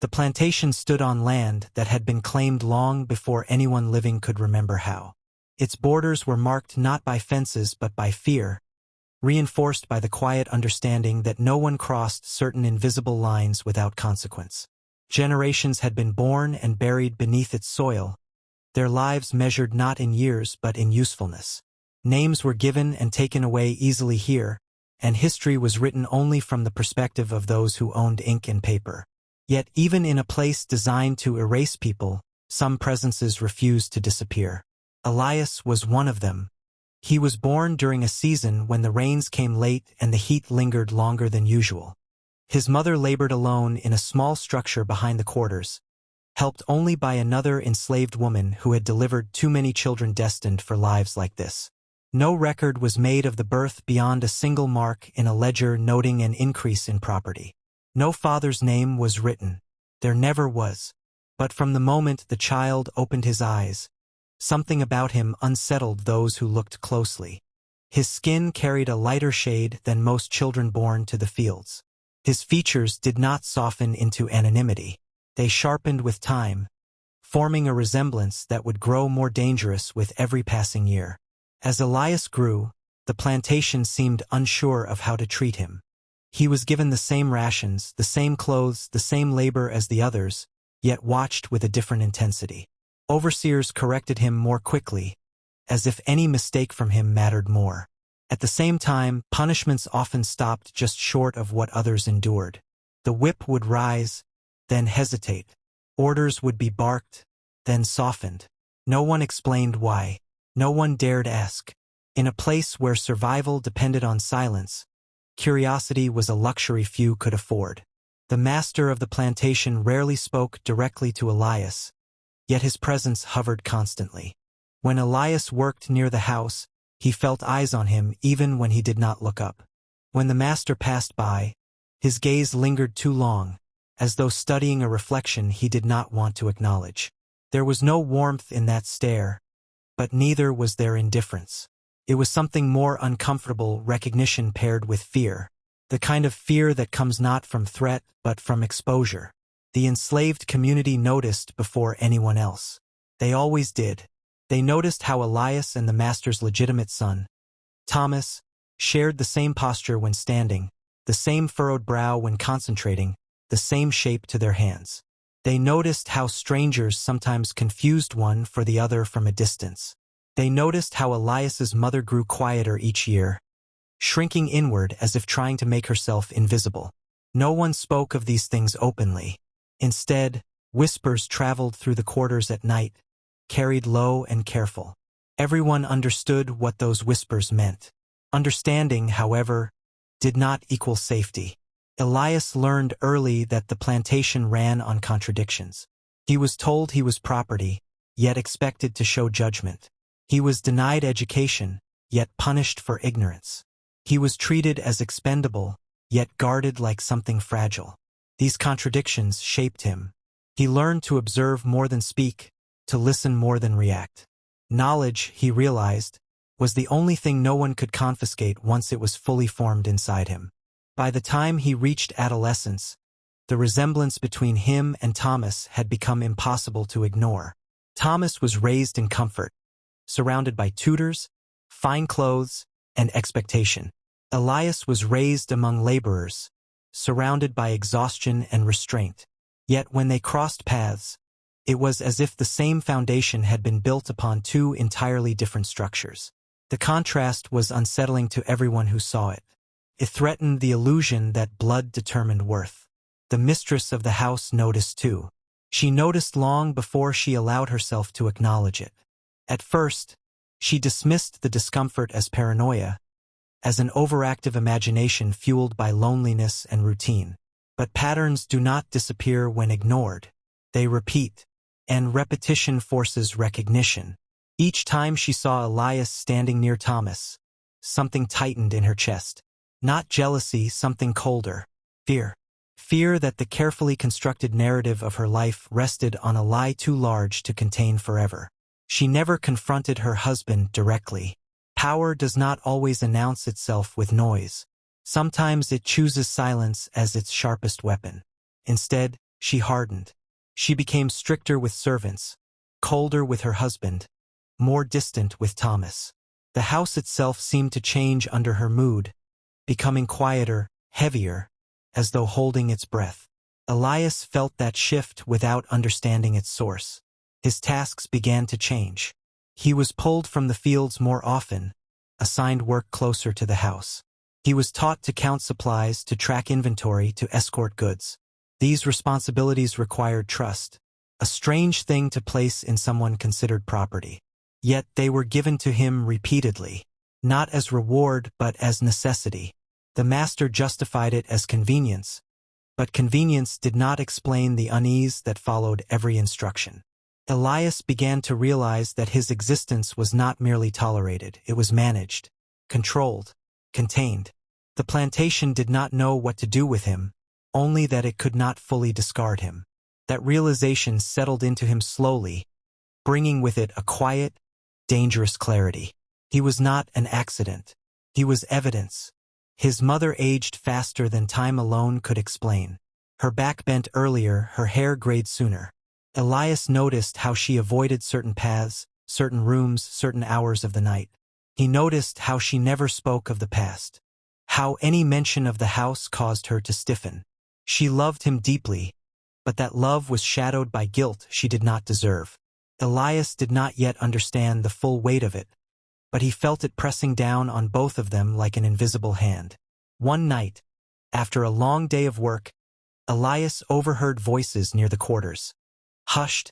The plantation stood on land that had been claimed long before anyone living could remember how. Its borders were marked not by fences but by fear, reinforced by the quiet understanding that no one crossed certain invisible lines without consequence. Generations had been born and buried beneath its soil, their lives measured not in years but in usefulness. Names were given and taken away easily here, and history was written only from the perspective of those who owned ink and paper. Yet even in a place designed to erase people, some presences refused to disappear. Elias was one of them. He was born during a season when the rains came late and the heat lingered longer than usual. His mother labored alone in a small structure behind the quarters, helped only by another enslaved woman who had delivered too many children destined for lives like this. No record was made of the birth beyond a single mark in a ledger noting an increase in property. No father's name was written. There never was. But from the moment the child opened his eyes, something about him unsettled those who looked closely. His skin carried a lighter shade than most children born to the fields. His features did not soften into anonymity. They sharpened with time, forming a resemblance that would grow more dangerous with every passing year. As Elias grew, the plantation seemed unsure of how to treat him. He was given the same rations, the same clothes, the same labor as the others, yet watched with a different intensity. Overseers corrected him more quickly, as if any mistake from him mattered more. At the same time, punishments often stopped just short of what others endured. The whip would rise, then hesitate. Orders would be barked, then softened. No one explained why. No one dared ask. In a place where survival depended on silence, curiosity was a luxury few could afford. The master of the plantation rarely spoke directly to Elias, yet his presence hovered constantly. When Elias worked near the house, he felt eyes on him even when he did not look up. When the master passed by, his gaze lingered too long, as though studying a reflection he did not want to acknowledge. There was no warmth in that stare, but neither was there indifference. It was something more uncomfortable, recognition paired with fear. The kind of fear that comes not from threat but from exposure. The enslaved community noticed before anyone else. They always did. They noticed how Elias and the master's legitimate son, Thomas, shared the same posture when standing, the same furrowed brow when concentrating, the same shape to their hands. They noticed how strangers sometimes confused one for the other from a distance. They noticed how Elias's mother grew quieter each year, shrinking inward as if trying to make herself invisible. No one spoke of these things openly. Instead, whispers traveled through the quarters at night, carried low and careful. Everyone understood what those whispers meant. Understanding, however, did not equal safety. Elias learned early that the plantation ran on contradictions. He was told he was property, yet expected to show judgment. He was denied education, yet punished for ignorance. He was treated as expendable, yet guarded like something fragile. These contradictions shaped him. He learned to observe more than speak, to listen more than react. Knowledge, he realized, was the only thing no one could confiscate once it was fully formed inside him. By the time he reached adolescence, the resemblance between him and Thomas had become impossible to ignore. Thomas was raised in comfort, surrounded by tutors, fine clothes, and expectation. Elias was raised among laborers, surrounded by exhaustion and restraint. Yet when they crossed paths, it was as if the same foundation had been built upon two entirely different structures. The contrast was unsettling to everyone who saw it. It threatened the illusion that blood determined worth. The mistress of the house noticed too. She noticed long before she allowed herself to acknowledge it. At first, she dismissed the discomfort as paranoia, as an overactive imagination fueled by loneliness and routine. But patterns do not disappear when ignored. They repeat, and repetition forces recognition. Each time she saw Elias standing near Thomas, something tightened in her chest. Not jealousy, something colder. Fear. Fear that the carefully constructed narrative of her life rested on a lie too large to contain forever. She never confronted her husband directly. Power does not always announce itself with noise. Sometimes it chooses silence as its sharpest weapon. Instead, she hardened. She became stricter with servants, colder with her husband, more distant with Thomas. The house itself seemed to change under her mood, becoming quieter, heavier, as though holding its breath. Elias felt that shift without understanding its source. His tasks began to change. He was pulled from the fields more often, assigned work closer to the house. He was taught to count supplies, to track inventory, to escort goods. These responsibilities required trust, a strange thing to place in someone considered property. Yet they were given to him repeatedly, not as reward but as necessity. The master justified it as convenience, but convenience did not explain the unease that followed every instruction. Elias began to realize that his existence was not merely tolerated, it was managed, controlled, contained. The plantation did not know what to do with him, only that it could not fully discard him. That realization settled into him slowly, bringing with it a quiet, dangerous clarity. He was not an accident. He was evidence. His mother aged faster than time alone could explain. Her back bent earlier, her hair grayed sooner. Elias noticed how she avoided certain paths, certain rooms, certain hours of the night. He noticed how she never spoke of the past, how any mention of the house caused her to stiffen. She loved him deeply, but that love was shadowed by guilt she did not deserve. Elias did not yet understand the full weight of it, but he felt it pressing down on both of them like an invisible hand. One night, after a long day of work, Elias overheard voices near the quarters. Hushed,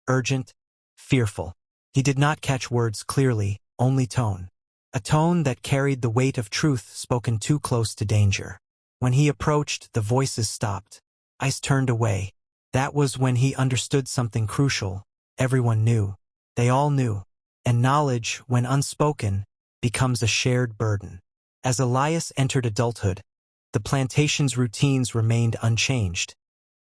urgent, fearful. He did not catch words clearly, only tone. A tone that carried the weight of truth spoken too close to danger. When he approached, the voices stopped. Ice turned away. That was when he understood something crucial. Everyone knew. They all knew. And knowledge, when unspoken, becomes a shared burden. As Elias entered adulthood, the plantation's routines remained unchanged,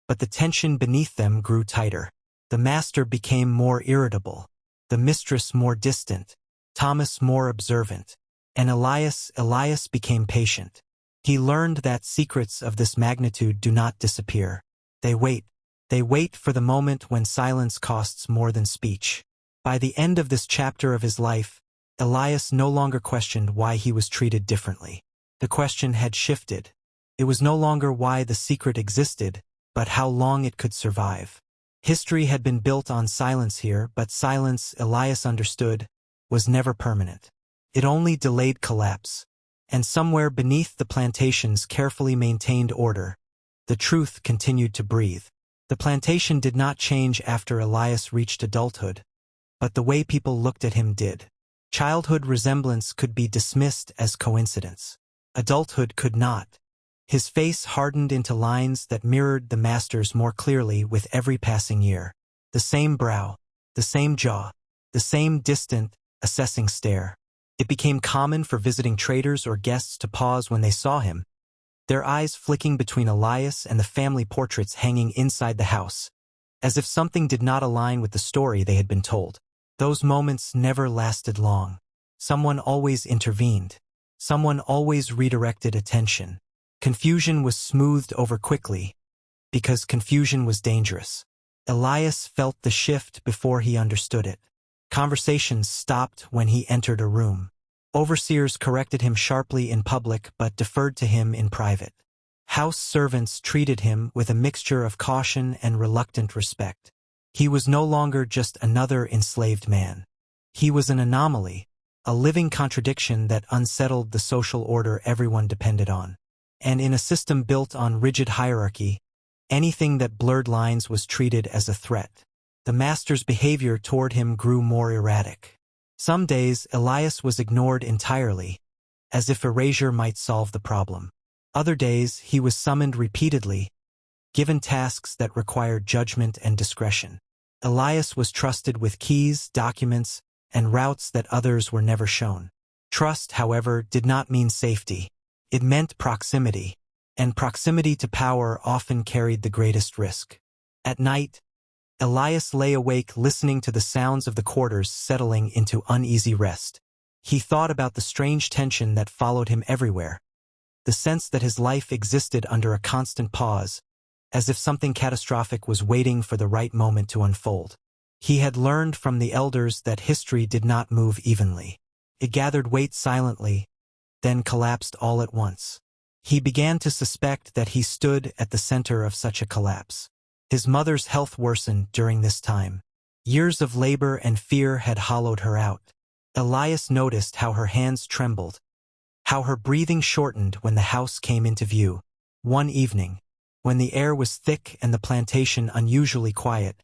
but the tension beneath them grew tighter. The master became more irritable, the mistress more distant, Thomas more observant, and Elias became patient. He learned that secrets of this magnitude do not disappear. They wait. They wait for the moment when silence costs more than speech. By the end of this chapter of his life, Elias no longer questioned why he was treated differently. The question had shifted. It was no longer why the secret existed, but how long it could survive. History had been built on silence here, but silence, Elias understood, was never permanent. It only delayed collapse. And somewhere beneath the plantation's carefully maintained order, the truth continued to breathe. The plantation did not change after Elias reached adulthood, but the way people looked at him did. Childhood resemblance could be dismissed as coincidence. Adulthood could not. His face hardened into lines that mirrored the master's more clearly with every passing year. The same brow, the same jaw, the same distant, assessing stare. It became common for visiting traders or guests to pause when they saw him, their eyes flicking between Elias and the family portraits hanging inside the house, as if something did not align with the story they had been told. Those moments never lasted long. Someone always intervened. Someone always redirected attention. Confusion was smoothed over quickly, because confusion was dangerous. Elias felt the shift before he understood it. Conversations stopped when he entered a room. Overseers corrected him sharply in public but deferred to him in private. House servants treated him with a mixture of caution and reluctant respect. He was no longer just another enslaved man. He was an anomaly, a living contradiction that unsettled the social order everyone depended on. And in a system built on rigid hierarchy, anything that blurred lines was treated as a threat. The master's behavior toward him grew more erratic. Some days Elias was ignored entirely, as if erasure might solve the problem. Other days he was summoned repeatedly, given tasks that required judgment and discretion. Elias was trusted with keys, documents, and routes that others were never shown. Trust, however, did not mean safety. It meant proximity, and proximity to power often carried the greatest risk. At night, Elias lay awake listening to the sounds of the quarters settling into uneasy rest. He thought about the strange tension that followed him everywhere, the sense that his life existed under a constant pause, as if something catastrophic was waiting for the right moment to unfold. He had learned from the elders that history did not move evenly. It gathered weight silently, then collapsed all at once. He began to suspect that he stood at the center of such a collapse. His mother's health worsened during this time. Years of labor and fear had hollowed her out. Elias noticed how her hands trembled, how her breathing shortened when the house came into view. One evening, when the air was thick and the plantation unusually quiet,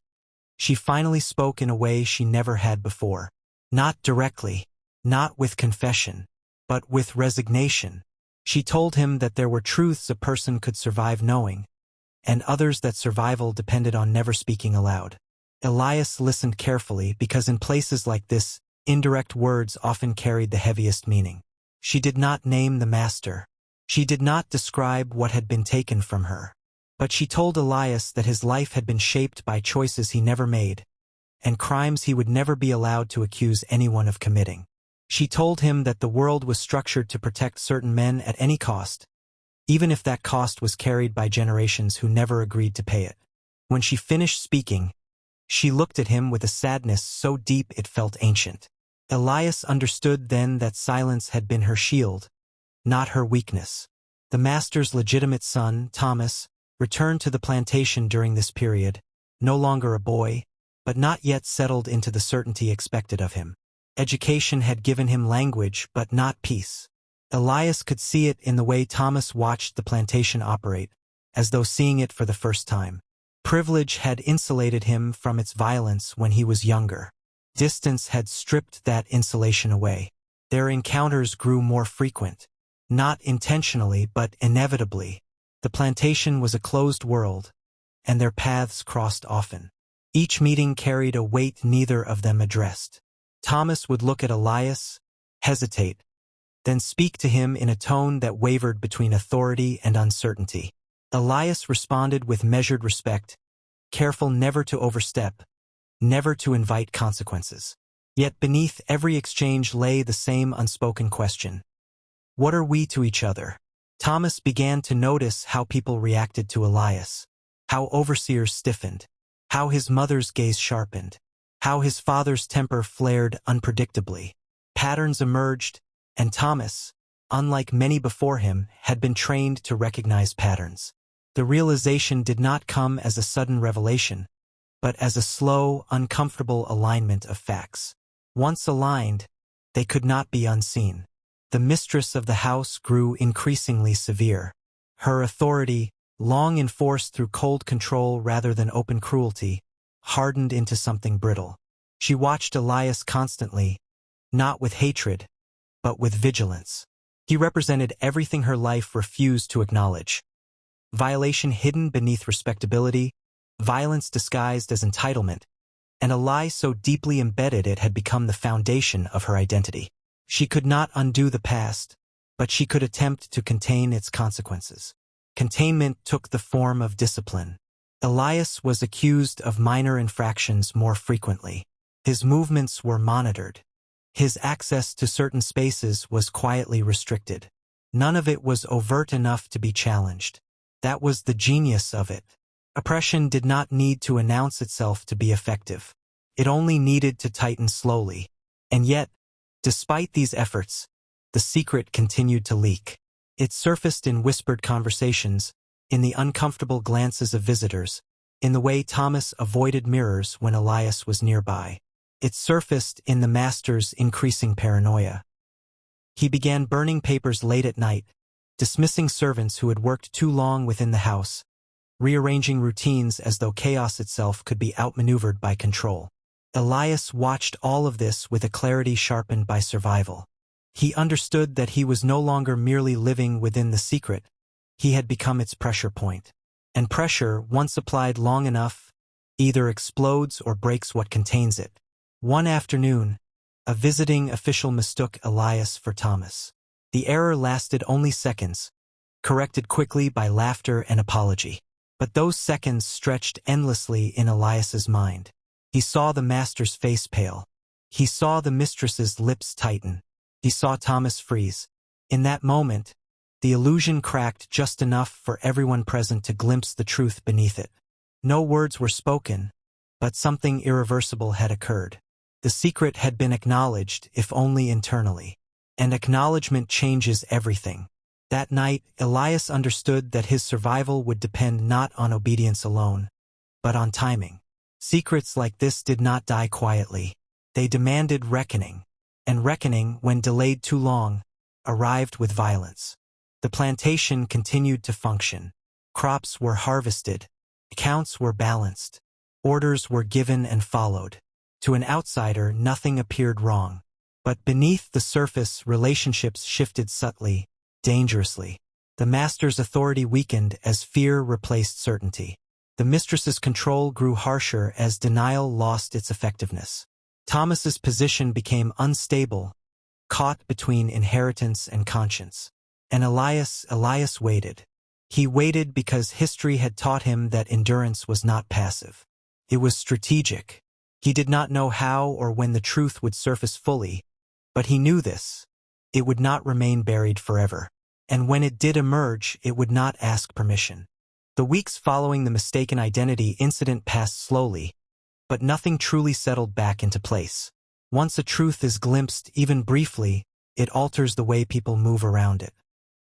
she finally spoke in a way she never had before. Not directly, not with confession, but with resignation. She told him that there were truths a person could survive knowing, and others that survival depended on never speaking aloud. Elias listened carefully because in places like this, indirect words often carried the heaviest meaning. She did not name the master. She did not describe what had been taken from her. But she told Elias that his life had been shaped by choices he never made, and crimes he would never be allowed to accuse anyone of committing. She told him that the world was structured to protect certain men at any cost, even if that cost was carried by generations who never agreed to pay it. When she finished speaking, she looked at him with a sadness so deep it felt ancient. Elias understood then that silence had been her shield, not her weakness. The master's legitimate son, Thomas, returned to the plantation during this period, no longer a boy, but not yet settled into the certainty expected of him. Education had given him language, but not peace. Elias could see it in the way Thomas watched the plantation operate, as though seeing it for the first time. Privilege had insulated him from its violence when he was younger. Distance had stripped that insulation away. Their encounters grew more frequent. Not intentionally, but inevitably. The plantation was a closed world, and their paths crossed often. Each meeting carried a weight neither of them addressed. Thomas would look at Elias, hesitate, then speak to him in a tone that wavered between authority and uncertainty. Elias responded with measured respect, careful never to overstep, never to invite consequences. Yet beneath every exchange lay the same unspoken question. What are we to each other? Thomas began to notice how people reacted to Elias, how overseers stiffened, how his mother's gaze sharpened, how his father's temper flared unpredictably. Patterns emerged, and Thomas, unlike many before him, had been trained to recognize patterns. The realization did not come as a sudden revelation, but as a slow, uncomfortable alignment of facts. Once aligned, they could not be unseen. The mistress of the house grew increasingly severe. Her authority, long enforced through cold control rather than open cruelty, hardened into something brittle. She watched Elias constantly, not with hatred, but with vigilance. He represented everything her life refused to acknowledge. Violation hidden beneath respectability, violence disguised as entitlement, and a lie so deeply embedded it had become the foundation of her identity. She could not undo the past, but she could attempt to contain its consequences. Containment took the form of discipline. Elias was accused of minor infractions more frequently. His movements were monitored. His access to certain spaces was quietly restricted. None of it was overt enough to be challenged. That was the genius of it. Oppression did not need to announce itself to be effective. It only needed to tighten slowly. And yet, despite these efforts, the secret continued to leak. It surfaced in whispered conversations, in the uncomfortable glances of visitors, in the way Thomas avoided mirrors when Elias was nearby. It surfaced in the master's increasing paranoia. He began burning papers late at night, dismissing servants who had worked too long within the house, rearranging routines as though chaos itself could be outmaneuvered by control. Elias watched all of this with a clarity sharpened by survival. He understood that he was no longer merely living within the secret. He had become its pressure point. And pressure, once applied long enough, either explodes or breaks what contains it. One afternoon, a visiting official mistook Elias for Thomas. The error lasted only seconds, corrected quickly by laughter and apology. But those seconds stretched endlessly in Elias's mind. He saw the master's face pale. He saw the mistress's lips tighten. He saw Thomas freeze. In that moment, The illusion cracked just enough for everyone present to glimpse the truth beneath it. No words were spoken, but something irreversible had occurred. The secret had been acknowledged, if only internally. And acknowledgement changes everything. That night, Elias understood that his survival would depend not on obedience alone, but on timing. Secrets like this did not die quietly. They demanded reckoning. And reckoning, when delayed too long, arrived with violence. The plantation continued to function. Crops were harvested. Accounts were balanced. Orders were given and followed. To an outsider, nothing appeared wrong. But beneath the surface, relationships shifted subtly, dangerously. The master's authority weakened as fear replaced certainty. The mistress's control grew harsher as denial lost its effectiveness. Thomas's position became unstable, caught between inheritance and conscience. And Elias waited. He waited because history had taught him that endurance was not passive. It was strategic. He did not know how or when the truth would surface fully, but he knew this. It would not remain buried forever. And when it did emerge, it would not ask permission. The weeks following the mistaken identity incident passed slowly, but nothing truly settled back into place. Once a truth is glimpsed, even briefly, it alters the way people move around it.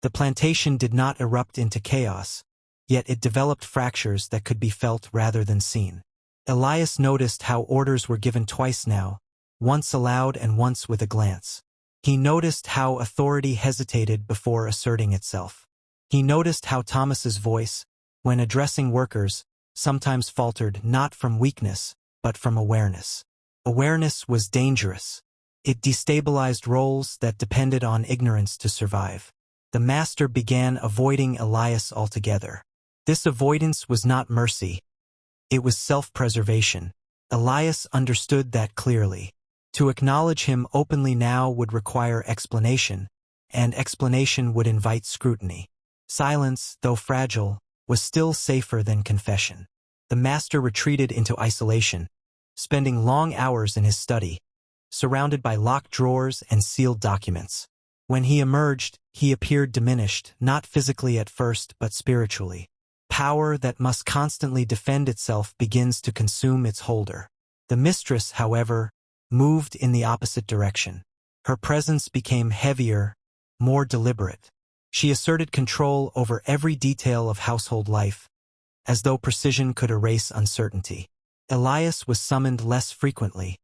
The plantation did not erupt into chaos, yet it developed fractures that could be felt rather than seen. Elias noticed how orders were given twice now, once aloud and once with a glance. He noticed how authority hesitated before asserting itself. He noticed how Thomas's voice, when addressing workers, sometimes faltered not from weakness, but from awareness. Awareness was dangerous. It destabilized roles that depended on ignorance to survive. The master began avoiding Elias altogether. This avoidance was not mercy. It was self-preservation. Elias understood that clearly. To acknowledge him openly now would require explanation, and explanation would invite scrutiny. Silence, though fragile, was still safer than confession. The master retreated into isolation, spending long hours in his study, surrounded by locked drawers and sealed documents. When he emerged, he appeared diminished, not physically at first, but spiritually. Power that must constantly defend itself begins to consume its holder. The mistress, however, moved in the opposite direction. Her presence became heavier, more deliberate. She asserted control over every detail of household life, as though precision could erase uncertainty. Elias was summoned less frequently,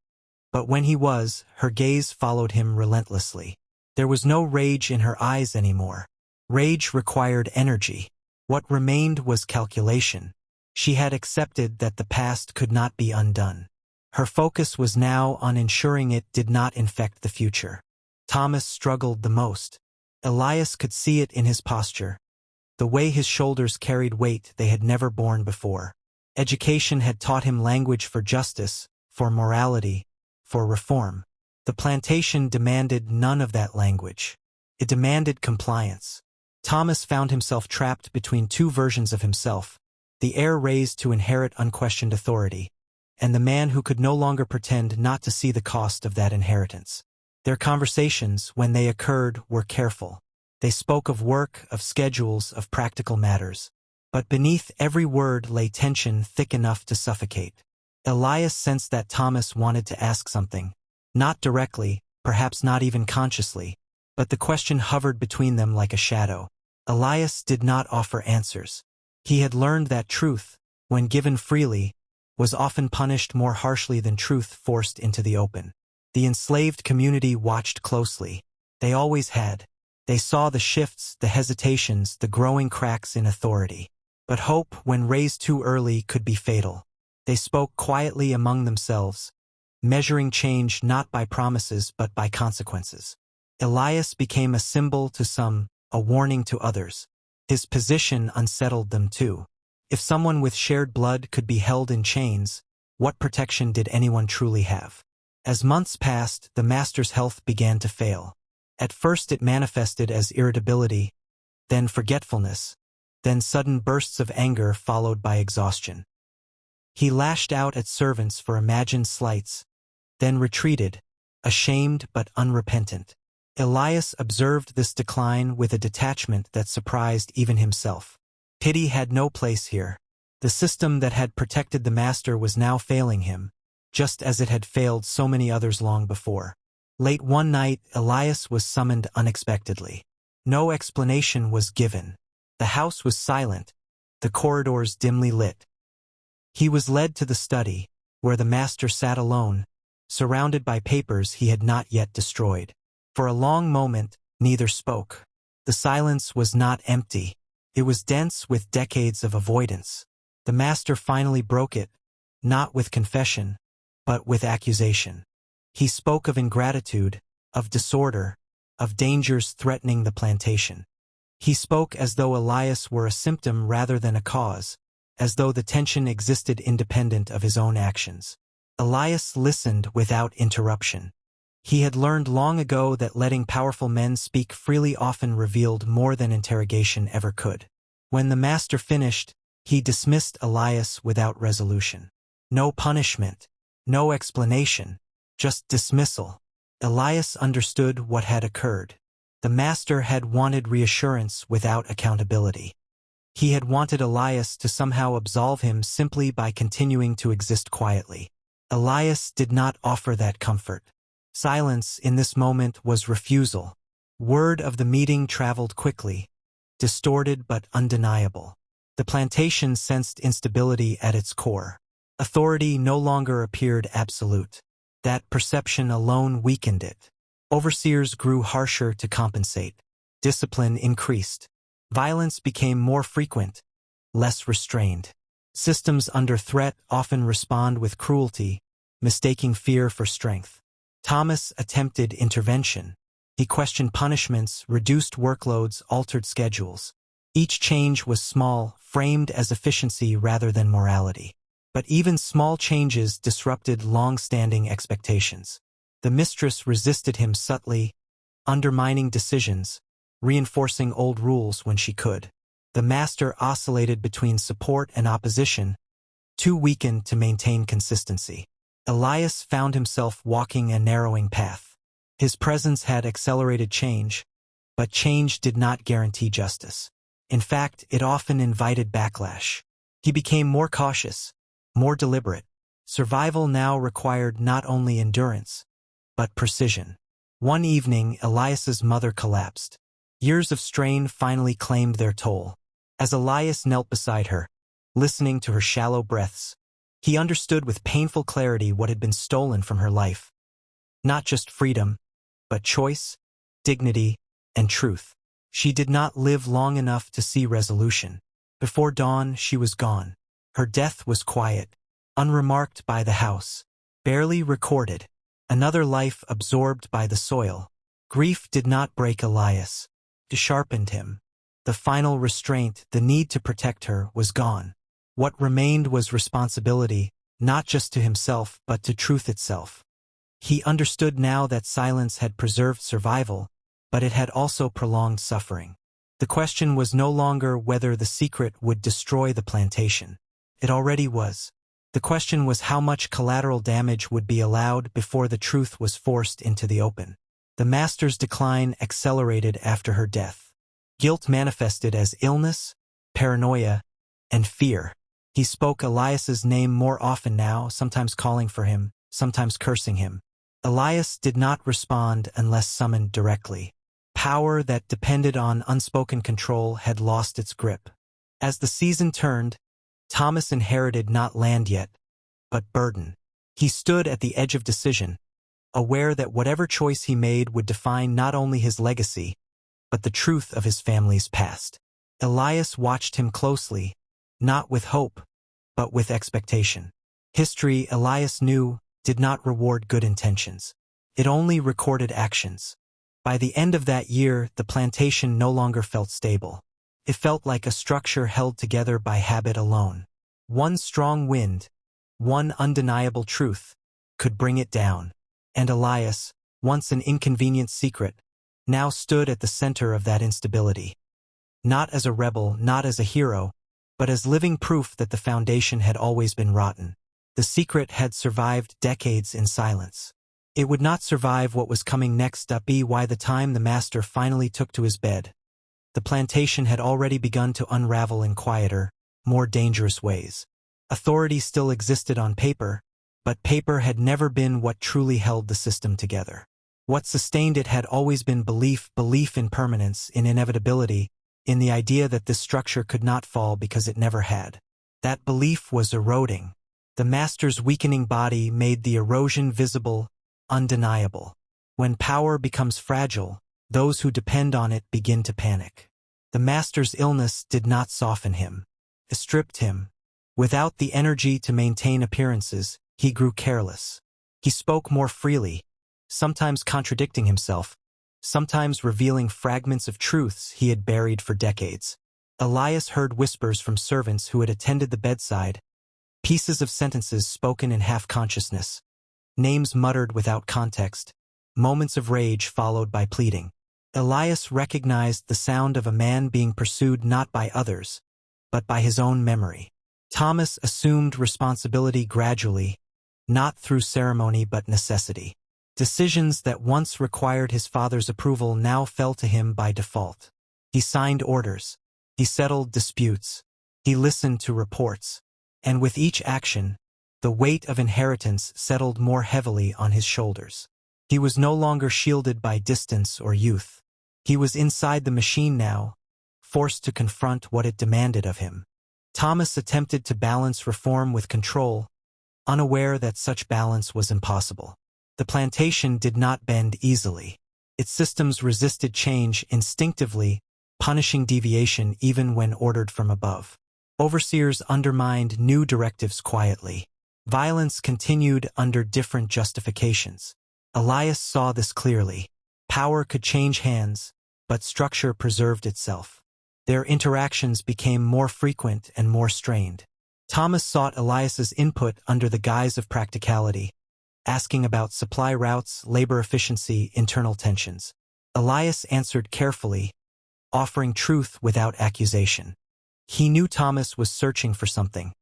but when he was, her gaze followed him relentlessly. There was no rage in her eyes anymore. Rage required energy. What remained was calculation. She had accepted that the past could not be undone. Her focus was now on ensuring it did not infect the future. Thomas struggled the most. Elias could see it in his posture, the way his shoulders carried weight they had never borne before. Education had taught him language for justice, for morality, for reform. The plantation demanded none of that language. It demanded compliance. Thomas found himself trapped between two versions of himself, the heir raised to inherit unquestioned authority, and the man who could no longer pretend not to see the cost of that inheritance. Their conversations, when they occurred, were careful. They spoke of work, of schedules, of practical matters. But beneath every word lay tension thick enough to suffocate. Elias sensed that Thomas wanted to ask something. Not directly, perhaps not even consciously, but the question hovered between them like a shadow. Elias did not offer answers. He had learned that truth, when given freely, was often punished more harshly than truth forced into the open. The enslaved community watched closely. They always had. They saw the shifts, the hesitations, the growing cracks in authority. But hope, when raised too early, could be fatal. They spoke quietly among themselves, measuring change not by promises but by consequences. Elias became a symbol to some, a warning to others. His position unsettled them too. If someone with shared blood could be held in chains, what protection did anyone truly have? As months passed, the master's health began to fail. At first it manifested as irritability, then forgetfulness, then sudden bursts of anger followed by exhaustion. He lashed out at servants for imagined slights, then retreated, ashamed but unrepentant. Elias observed this decline with a detachment that surprised even himself. Pity had no place here. The system that had protected the master was now failing him, just as it had failed so many others long before. Late one night, Elias was summoned unexpectedly. No explanation was given. The house was silent, the corridors dimly lit. He was led to the study, where the master sat alone, surrounded by papers he had not yet destroyed. For a long moment, neither spoke. The silence was not empty. It was dense with decades of avoidance. The master finally broke it, not with confession, but with accusation. He spoke of ingratitude, of disorder, of dangers threatening the plantation. He spoke as though Elias were a symptom rather than a cause, as though the tension existed independent of his own actions. Elias listened without interruption. He had learned long ago that letting powerful men speak freely often revealed more than interrogation ever could. When the master finished, he dismissed Elias without resolution. No punishment, no explanation, just dismissal. Elias understood what had occurred. The master had wanted reassurance without accountability. He had wanted Elias to somehow absolve him simply by continuing to exist quietly. Elias did not offer that comfort. Silence in this moment was refusal. Word of the meeting traveled quickly, distorted but undeniable. The plantation sensed instability at its core. Authority no longer appeared absolute. That perception alone weakened it. Overseers grew harsher to compensate. Discipline increased. Violence became more frequent, less restrained. Systems under threat often respond with cruelty, mistaking fear for strength. Thomas attempted intervention. He questioned punishments, reduced workloads, altered schedules. Each change was small, framed as efficiency rather than morality. But even small changes disrupted long-standing expectations. The mistress resisted him subtly, undermining decisions, reinforcing old rules when she could. The master oscillated between support and opposition, too weakened to maintain consistency. Elias found himself walking a narrowing path. His presence had accelerated change, but change did not guarantee justice. In fact, it often invited backlash. He became more cautious, more deliberate. Survival now required not only endurance, but precision. One evening, Elias's mother collapsed. Years of strain finally claimed their toll. As Elias knelt beside her, listening to her shallow breaths, he understood with painful clarity what had been stolen from her life. Not just freedom, but choice, dignity, and truth. She did not live long enough to see resolution. Before dawn, she was gone. Her death was quiet, unremarked by the house, barely recorded. Another life absorbed by the soil. Grief did not break Elias. It sharpened him. The final restraint, the need to protect her, was gone. What remained was responsibility, not just to himself, but to truth itself. He understood now that silence had preserved survival, but it had also prolonged suffering. The question was no longer whether the secret would destroy the plantation. It already was. The question was how much collateral damage would be allowed before the truth was forced into the open. The master's decline accelerated after her death. Guilt manifested as illness, paranoia, and fear. He spoke Elias's name more often now, sometimes calling for him, sometimes cursing him. Elias did not respond unless summoned directly. Power that depended on unspoken control had lost its grip. As the season turned, Thomas inherited not land yet, but burden. He stood at the edge of decision, aware that whatever choice he made would define not only his legacy, but the truth of his family's past. Elias watched him closely, not with hope, but with expectation. History, Elias knew, did not reward good intentions. It only recorded actions. By the end of that year, the plantation no longer felt stable. It felt like a structure held together by habit alone. One strong wind, one undeniable truth, could bring it down. And Elias, once an inconvenient secret, now stood at the center of that instability. Not as a rebel, not as a hero, but as living proof that the foundation had always been rotten. The secret had survived decades in silence. It would not survive what was coming next. By the time the master finally took to his bed, the plantation had already begun to unravel in quieter, more dangerous ways. Authority still existed on paper, but paper had never been what truly held the system together. What sustained it had always been belief in permanence, in inevitability, in the idea that this structure could not fall because it never had. That belief was eroding. The master's weakening body made the erosion visible, undeniable. When power becomes fragile, those who depend on it begin to panic. The master's illness did not soften him. It stripped him. Without the energy to maintain appearances, he grew careless. He spoke more freely, sometimes contradicting himself, sometimes revealing fragments of truths he had buried for decades. Elias heard whispers from servants who had attended the bedside, pieces of sentences spoken in half-consciousness, names muttered without context, moments of rage followed by pleading. Elias recognized the sound of a man being pursued not by others, but by his own memory. Thomas assumed responsibility gradually, not through ceremony but necessity. Decisions that once required his father's approval now fell to him by default. He signed orders. He settled disputes. He listened to reports. And with each action, the weight of inheritance settled more heavily on his shoulders. He was no longer shielded by distance or youth. He was inside the machine now, forced to confront what it demanded of him. Thomas attempted to balance reform with control, unaware that such balance was impossible. The plantation did not bend easily. Its systems resisted change instinctively, punishing deviation even when ordered from above. Overseers undermined new directives quietly. Violence continued under different justifications. Elias saw this clearly. Power could change hands, but structure preserved itself. Their interactions became more frequent and more strained. Thomas sought Elias's input under the guise of practicality, asking about supply routes, labor efficiency, internal tensions. Elias answered carefully, offering truth without accusation. He knew Thomas was searching for something.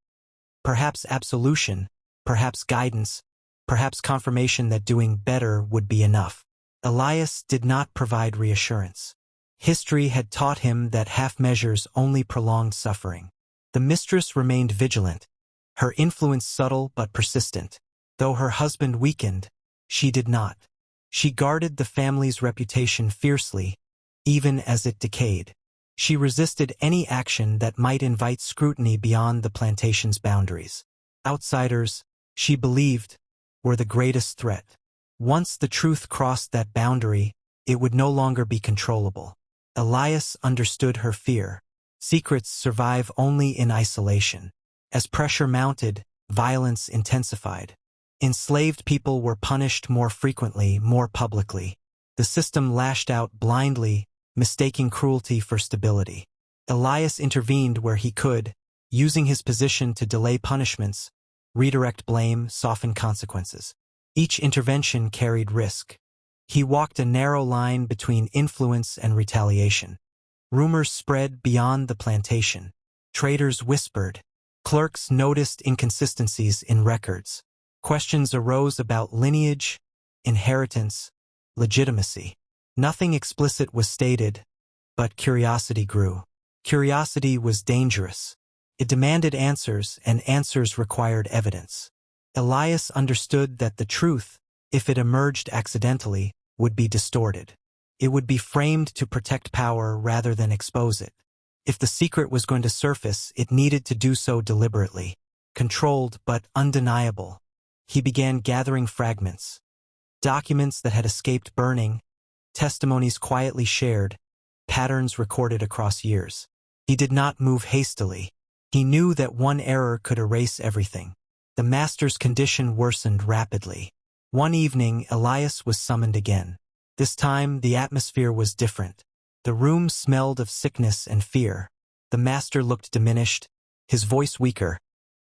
Perhaps absolution, perhaps guidance, perhaps confirmation that doing better would be enough. Elias did not provide reassurance. History had taught him that half measures only prolonged suffering. The mistress remained vigilant, her influence subtle but persistent. Though her husband weakened, she did not. She guarded the family's reputation fiercely, even as it decayed. She resisted any action that might invite scrutiny beyond the plantation's boundaries. Outsiders, she believed, were the greatest threat. Once the truth crossed that boundary, it would no longer be controllable. Elias understood her fear. Secrets survive only in isolation. As pressure mounted, violence intensified. Enslaved people were punished more frequently, more publicly. The system lashed out blindly, mistaking cruelty for stability. Elias intervened where he could, using his position to delay punishments, redirect blame, soften consequences. Each intervention carried risk. He walked a narrow line between influence and retaliation. Rumors spread beyond the plantation. Traders whispered. Clerks noticed inconsistencies in records. Questions arose about lineage, inheritance, legitimacy. Nothing explicit was stated, but curiosity grew. Curiosity was dangerous. It demanded answers, and answers required evidence. Elias understood that the truth, if it emerged accidentally, would be distorted. It would be framed to protect power rather than expose it. If the secret was going to surface, it needed to do so deliberately, controlled but undeniable. He began gathering fragments, documents that had escaped burning, testimonies quietly shared, patterns recorded across years. He did not move hastily. He knew that one error could erase everything. The master's condition worsened rapidly. One evening, Elias was summoned again. This time, the atmosphere was different. The room smelled of sickness and fear. The master looked diminished, his voice weaker,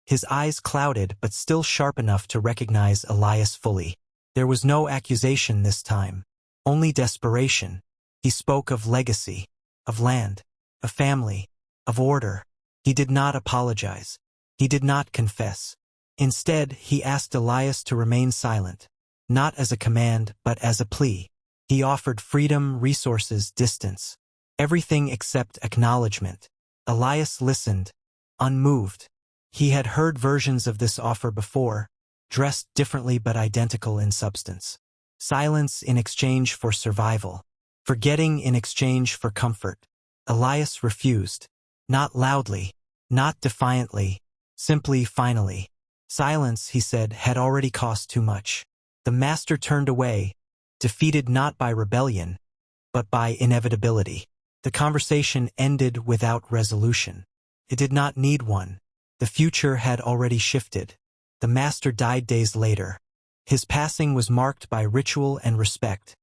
his eyes clouded but still sharp enough to recognize Elias fully. There was no accusation this time, only desperation. He spoke of legacy, of land, of family, of order. He did not apologize. He did not confess. Instead, he asked Elias to remain silent, not as a command but as a plea. He offered freedom, resources, distance. Everything except acknowledgement. Elias listened, unmoved. He had heard versions of this offer before, dressed differently but identical in substance. Silence in exchange for survival. Forgetting in exchange for comfort. Elias refused. Not loudly, not defiantly, simply finally. Silence, he said, had already cost too much. The master turned away, defeated not by rebellion, but by inevitability. The conversation ended without resolution. It did not need one. The future had already shifted. The master died days later. His passing was marked by ritual and respect.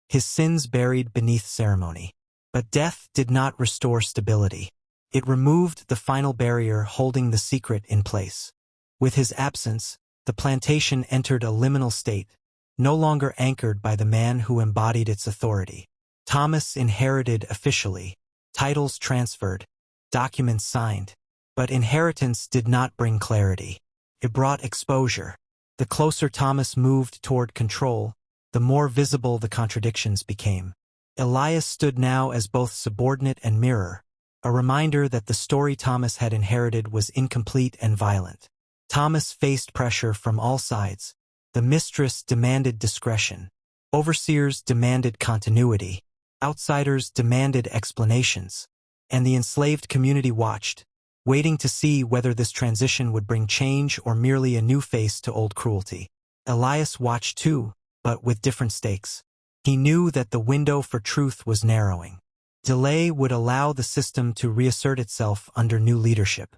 His sins buried beneath ceremony. But death did not restore stability. It removed the final barrier holding the secret in place. With his absence, the plantation entered a liminal state, no longer anchored by the man who embodied its authority. Thomas inherited officially, titles transferred, documents signed. But inheritance did not bring clarity. It brought exposure. The closer Thomas moved toward control, the more visible the contradictions became. Elias stood now as both subordinate and mirror, a reminder that the story Thomas had inherited was incomplete and violent. Thomas faced pressure from all sides. The mistress demanded discretion. Overseers demanded continuity. Outsiders demanded explanations. And the enslaved community watched, waiting to see whether this transition would bring change or merely a new face to old cruelty. Elias watched too, but with different stakes. He knew that the window for truth was narrowing. Delay would allow the system to reassert itself under new leadership.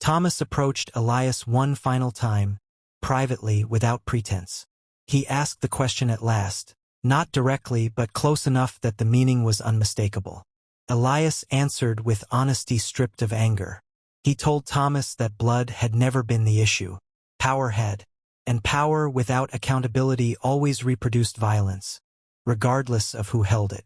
Thomas approached Elias one final time, privately, without pretense. He asked the question at last, not directly but close enough that the meaning was unmistakable. Elias answered with honesty stripped of anger. He told Thomas that blood had never been the issue. Power had. And power without accountability always reproduced violence, regardless of who held it.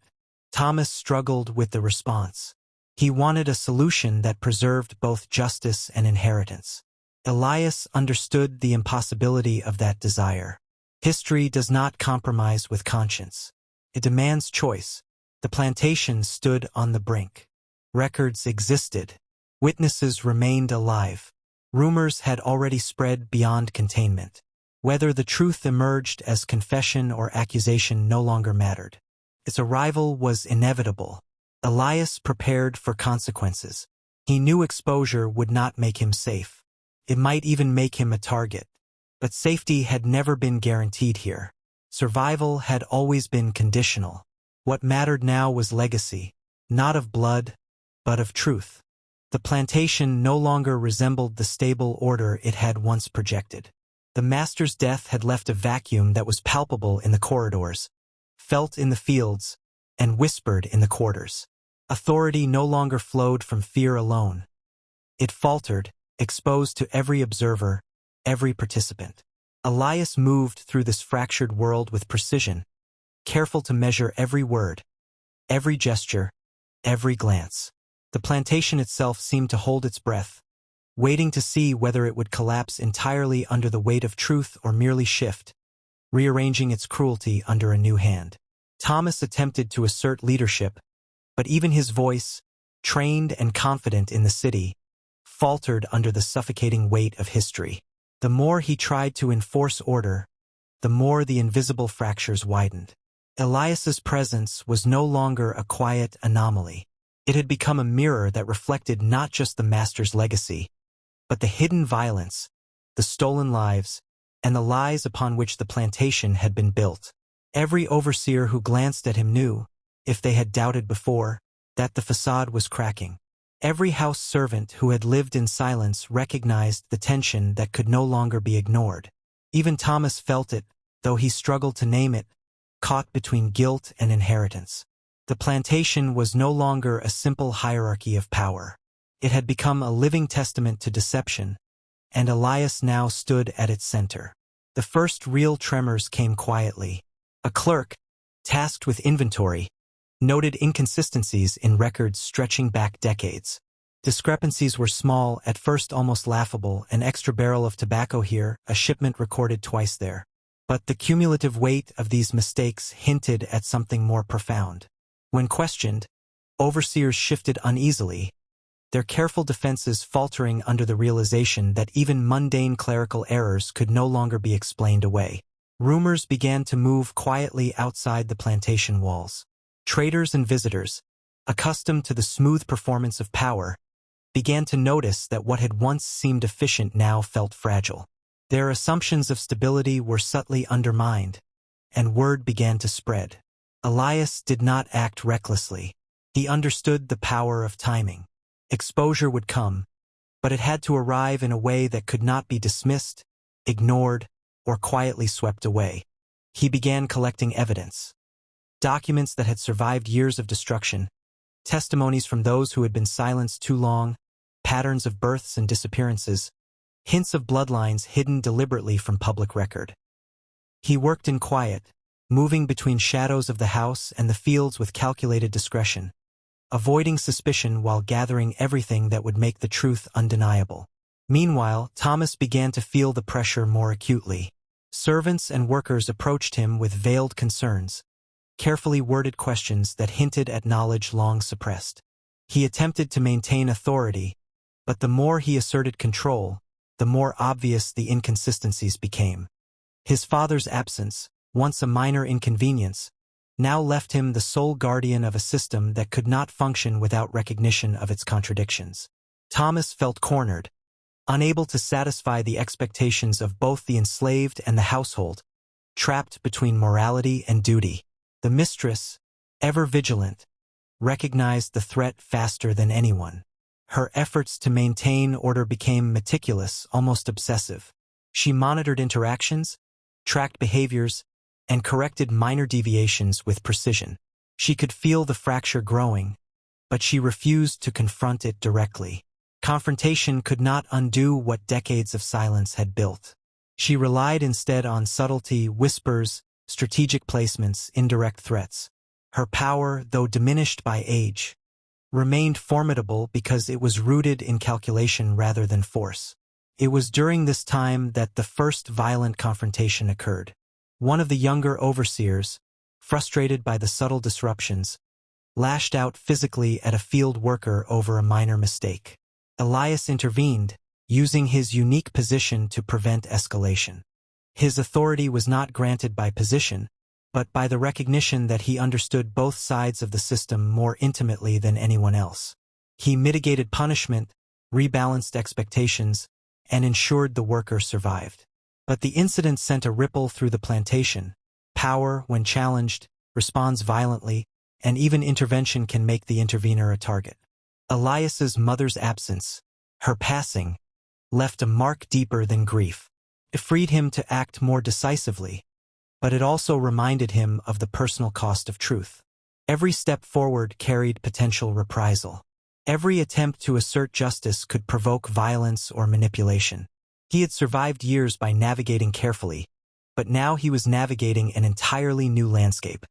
Thomas struggled with the response. He wanted a solution that preserved both justice and inheritance. Elias understood the impossibility of that desire. History does not compromise with conscience. It demands choice. The plantation stood on the brink. Records existed. Witnesses remained alive. Rumors had already spread beyond containment. Whether the truth emerged as confession or accusation no longer mattered. Its arrival was inevitable. Elias prepared for consequences. He knew exposure would not make him safe. It might even make him a target. But safety had never been guaranteed here. Survival had always been conditional. What mattered now was legacy, not of blood, but of truth. The plantation no longer resembled the stable order it had once projected. The master's death had left a vacuum that was palpable in the corridors, felt in the fields, and whispered in the quarters. Authority no longer flowed from fear alone. It faltered, exposed to every observer, every participant. Elias moved through this fractured world with precision, careful to measure every word, every gesture, every glance. The plantation itself seemed to hold its breath, waiting to see whether it would collapse entirely under the weight of truth or merely shift, rearranging its cruelty under a new hand. Thomas attempted to assert leadership, but even his voice, trained and confident in the city, faltered under the suffocating weight of history. The more he tried to enforce order, the more the invisible fractures widened. Elias's presence was no longer a quiet anomaly. It had become a mirror that reflected not just the master's legacy, but the hidden violence, the stolen lives, and the lies upon which the plantation had been built. Every overseer who glanced at him knew, if they had doubted before, that the facade was cracking. Every house servant who had lived in silence recognized the tension that could no longer be ignored. Even Thomas felt it, though he struggled to name it, caught between guilt and inheritance. The plantation was no longer a simple hierarchy of power. It had become a living testament to deception, and Elias now stood at its center. The first real tremors came quietly. A clerk, tasked with inventory, noted inconsistencies in records stretching back decades. Discrepancies were small, at first almost laughable: an extra barrel of tobacco here, a shipment recorded twice there. But the cumulative weight of these mistakes hinted at something more profound. When questioned, overseers shifted uneasily, their careful defenses faltering under the realization that even mundane clerical errors could no longer be explained away. Rumors began to move quietly outside the plantation walls. Traders and visitors, accustomed to the smooth performance of power, began to notice that what had once seemed efficient now felt fragile. Their assumptions of stability were subtly undermined, and word began to spread. Elias did not act recklessly. He understood the power of timing. Exposure would come, but it had to arrive in a way that could not be dismissed, ignored, or quietly swept away. He began collecting evidence. Documents that had survived years of destruction, testimonies from those who had been silenced too long, patterns of births and disappearances, hints of bloodlines hidden deliberately from public record. He worked in quiet, moving between shadows of the house and the fields with calculated discretion, avoiding suspicion while gathering everything that would make the truth undeniable. Meanwhile, Thomas began to feel the pressure more acutely. Servants and workers approached him with veiled concerns, carefully worded questions that hinted at knowledge long suppressed. He attempted to maintain authority, but the more he asserted control, the more obvious the inconsistencies became. His father's absence, once a minor inconvenience, now left him the sole guardian of a system that could not function without recognition of its contradictions. Thomas felt cornered, unable to satisfy the expectations of both the enslaved and the household, trapped between morality and duty. The mistress, ever vigilant, recognized the threat faster than anyone. Her efforts to maintain order became meticulous, almost obsessive. She monitored interactions, tracked behaviors, and corrected minor deviations with precision. She could feel the fracture growing, but she refused to confront it directly. Confrontation could not undo what decades of silence had built. She relied instead on subtlety, whispers, strategic placements, indirect threats. Her power, though diminished by age, remained formidable because it was rooted in calculation rather than force. It was during this time that the first violent confrontation occurred. One of the younger overseers, frustrated by the subtle disruptions, lashed out physically at a field worker over a minor mistake. Elias intervened, using his unique position to prevent escalation. His authority was not granted by position, but by the recognition that he understood both sides of the system more intimately than anyone else. He mitigated punishment, rebalanced expectations, and ensured the worker survived. But the incident sent a ripple through the plantation. Power, when challenged, responds violently, and even intervention can make the intervener a target. Elias's mother's absence, her passing, left a mark deeper than grief. It freed him to act more decisively, but it also reminded him of the personal cost of truth. Every step forward carried potential reprisal. Every attempt to assert justice could provoke violence or manipulation. He had survived years by navigating carefully, but now he was navigating an entirely new landscape.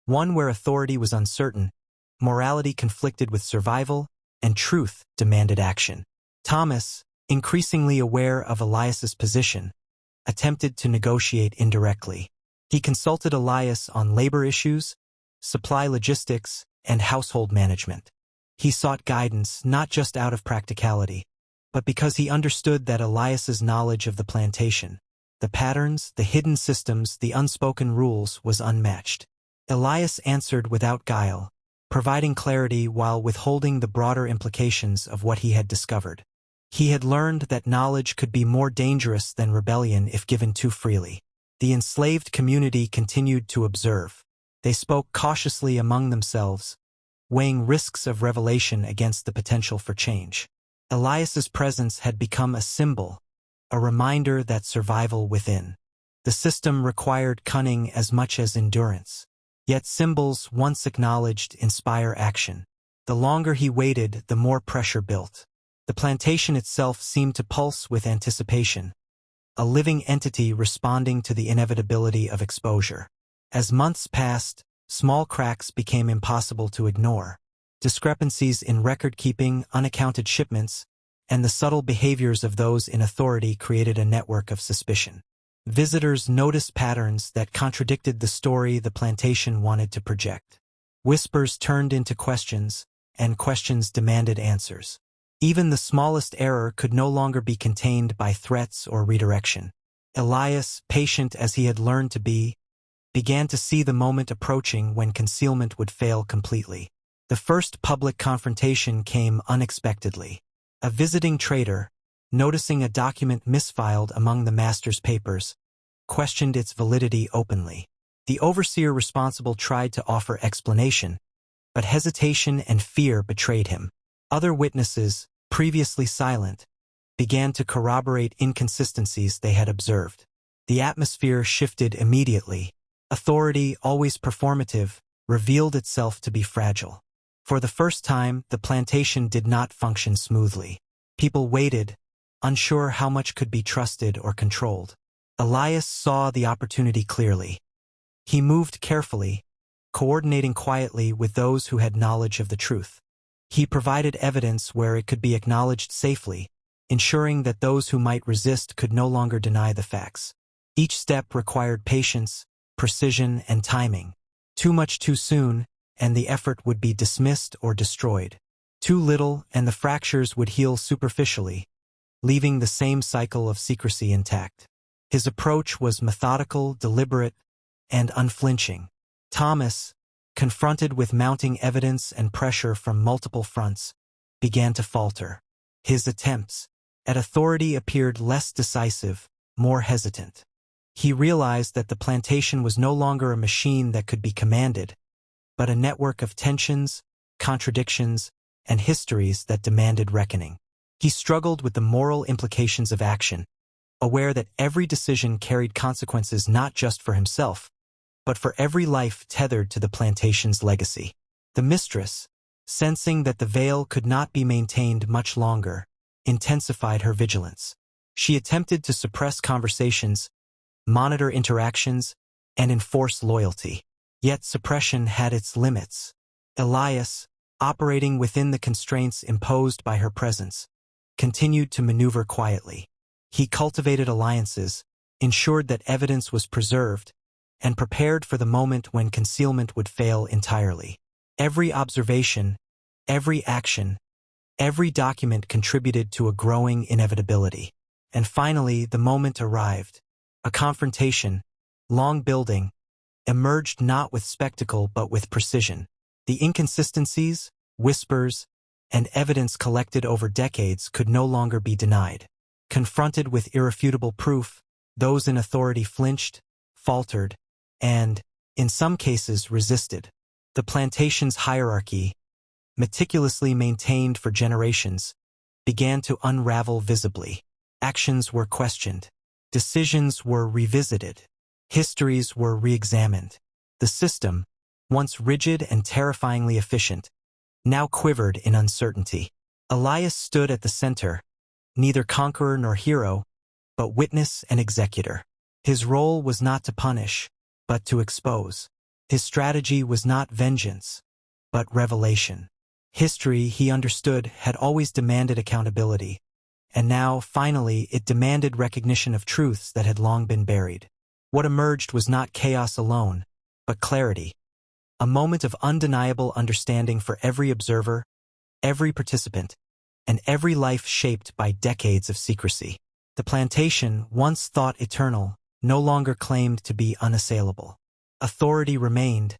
One where authority was uncertain, morality conflicted with survival, and truth demanded action. Thomas, increasingly aware of Elias's position, attempted to negotiate indirectly. He consulted Elias on labor issues, supply logistics, and household management. He sought guidance not just out of practicality, but because he understood that Elias's knowledge of the plantation, the patterns, the hidden systems, the unspoken rules, was unmatched. Elias answered without guile, providing clarity while withholding the broader implications of what he had discovered. He had learned that knowledge could be more dangerous than rebellion if given too freely. The enslaved community continued to observe. They spoke cautiously among themselves, weighing risks of revelation against the potential for change. Elias's presence had become a symbol, a reminder that survival within the system required cunning as much as endurance. Yet symbols, once acknowledged, inspire action. The longer he waited, the more pressure built. The plantation itself seemed to pulse with anticipation, a living entity responding to the inevitability of exposure. As months passed, small cracks became impossible to ignore. Discrepancies in record-keeping, unaccounted shipments, and the subtle behaviors of those in authority created a network of suspicion. Visitors noticed patterns that contradicted the story the plantation wanted to project. Whispers turned into questions, and questions demanded answers. Even the smallest error could no longer be contained by threats or redirection. Elias, patient as he had learned to be, began to see the moment approaching when concealment would fail completely. The first public confrontation came unexpectedly. A visiting trader, noticing a document misfiled among the master's papers, questioned its validity openly. The overseer responsible tried to offer explanation, but hesitation and fear betrayed him. Other witnesses, previously silent, began to corroborate inconsistencies they had observed. The atmosphere shifted immediately. Authority, always performative, revealed itself to be fragile. For the first time, the plantation did not function smoothly. People waited, unsure how much could be trusted or controlled. Elias saw the opportunity clearly. He moved carefully, coordinating quietly with those who had knowledge of the truth. He provided evidence where it could be acknowledged safely, ensuring that those who might resist could no longer deny the facts. Each step required patience, precision, and timing. Too much too soon, and the effort would be dismissed or destroyed. Too little, and the fractures would heal superficially, leaving the same cycle of secrecy intact. His approach was methodical, deliberate, and unflinching. Thomas, confronted with mounting evidence and pressure from multiple fronts, began to falter. His attempts at authority appeared less decisive, more hesitant. He realized that the plantation was no longer a machine that could be commanded, but a network of tensions, contradictions, and histories that demanded reckoning. He struggled with the moral implications of action, aware that every decision carried consequences not just for himself, but for every life tethered to the plantation's legacy. The mistress, sensing that the veil could not be maintained much longer, intensified her vigilance. She attempted to suppress conversations, monitor interactions, and enforce loyalty. Yet suppression had its limits. Elias, operating within the constraints imposed by her presence, continued to maneuver quietly. He cultivated alliances, ensured that evidence was preserved, and prepared for the moment when concealment would fail entirely. Every observation, every action, every document contributed to a growing inevitability. And finally, the moment arrived. A confrontation, long building, emerged not with spectacle but with precision. The inconsistencies, whispers, and evidence collected over decades could no longer be denied. Confronted with irrefutable proof, those in authority flinched, faltered, and, in some cases, resisted. The plantation's hierarchy, meticulously maintained for generations, began to unravel visibly. Actions were questioned. Decisions were revisited. Histories were re-examined. The system, once rigid and terrifyingly efficient, now quivered in uncertainty. Elias stood at the center, neither conqueror nor hero, but witness and executor. His role was not to punish, but to expose. His strategy was not vengeance, but revelation. History, he understood, had always demanded accountability, and now, finally, it demanded recognition of truths that had long been buried. What emerged was not chaos alone, but clarity. A moment of undeniable understanding for every observer, every participant, and every life shaped by decades of secrecy. The plantation, once thought eternal, no longer claimed to be unassailable. Authority remained,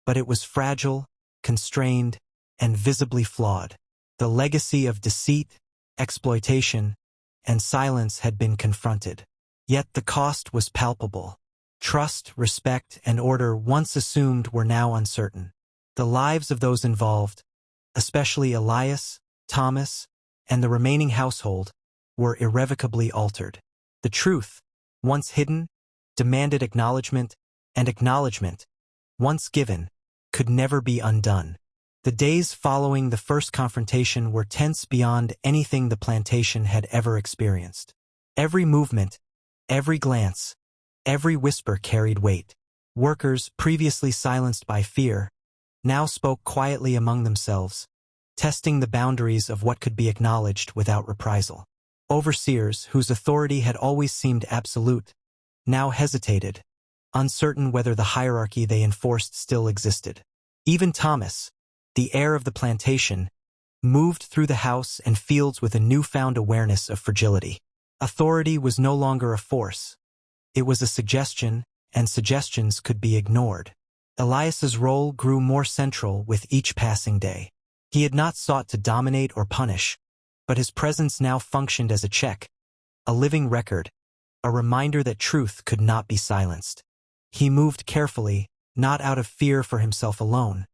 but it was fragile, constrained, and visibly flawed. The legacy of deceit, exploitation, and silence had been confronted. Yet the cost was palpable. Trust, respect, and order once assumed were now uncertain. The lives of those involved, especially Elias, Thomas, and the remaining household, were irrevocably altered. The truth, once hidden, demanded acknowledgement, and acknowledgement, once given, could never be undone. The days following the first confrontation were tense beyond anything the plantation had ever experienced. Every movement, every glance, every whisper carried weight. Workers, previously silenced by fear, now spoke quietly among themselves, testing the boundaries of what could be acknowledged without reprisal. Overseers, whose authority had always seemed absolute, now hesitated, uncertain whether the hierarchy they enforced still existed. Even Thomas, the heir of the plantation, moved through the house and fields with a newfound awareness of fragility. Authority was no longer a force. It was a suggestion, and suggestions could be ignored. Elias's role grew more central with each passing day. He had not sought to dominate or punish, but his presence now functioned as a check, a living record, a reminder that truth could not be silenced. He moved carefully, not out of fear for himself alone,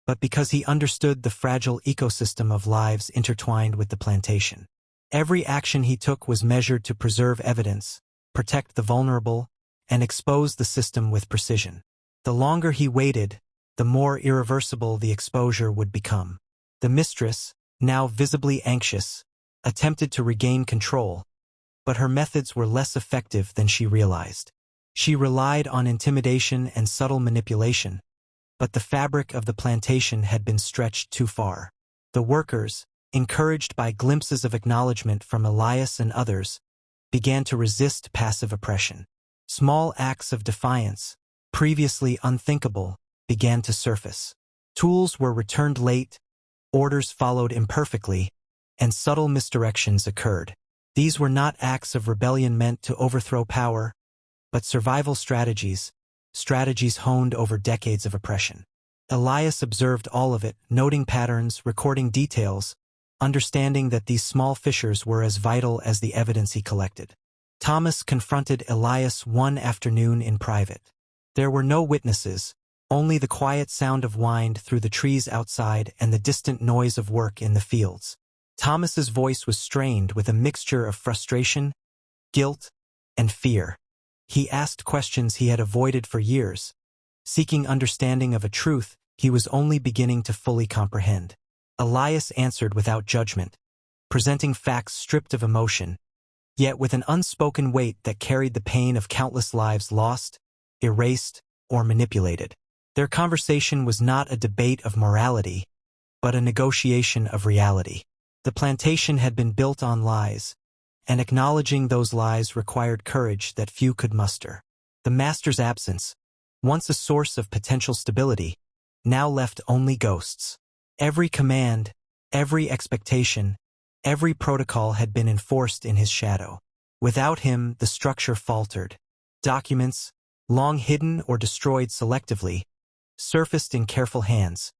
but because he understood the fragile ecosystem of lives intertwined with the plantation. Every action he took was measured to preserve evidence, protect the vulnerable, and expose the system with precision. The longer he waited, the more irreversible the exposure would become. The mistress, now visibly anxious, attempted to regain control, but her methods were less effective than she realized. She relied on intimidation and subtle manipulation, but the fabric of the plantation had been stretched too far. The workers, encouraged by glimpses of acknowledgement from Elias and others, began to resist passive oppression. Small acts of defiance, previously unthinkable, began to surface. Tools were returned late, orders followed imperfectly, and subtle misdirections occurred. These were not acts of rebellion meant to overthrow power, but survival strategies honed over decades of oppression. Elias observed all of it, noting patterns, recording details, understanding that these small fissures were as vital as the evidence he collected. Thomas confronted Elias one afternoon in private. There were no witnesses, only the quiet sound of wind through the trees outside and the distant noise of work in the fields. Thomas's voice was strained with a mixture of frustration, guilt, and fear. He asked questions he had avoided for years, seeking understanding of a truth he was only beginning to fully comprehend. Elias answered without judgment, presenting facts stripped of emotion, yet with an unspoken weight that carried the pain of countless lives lost, erased, or manipulated. Their conversation was not a debate of morality, but a negotiation of reality. The plantation had been built on lies, and acknowledging those lies required courage that few could muster. The master's absence, once a source of potential stability, now left only ghosts. Every command, every expectation, every protocol had been enforced in his shadow. Without him, the structure faltered. Documents, long hidden or destroyed selectively, surfaced in careful hands,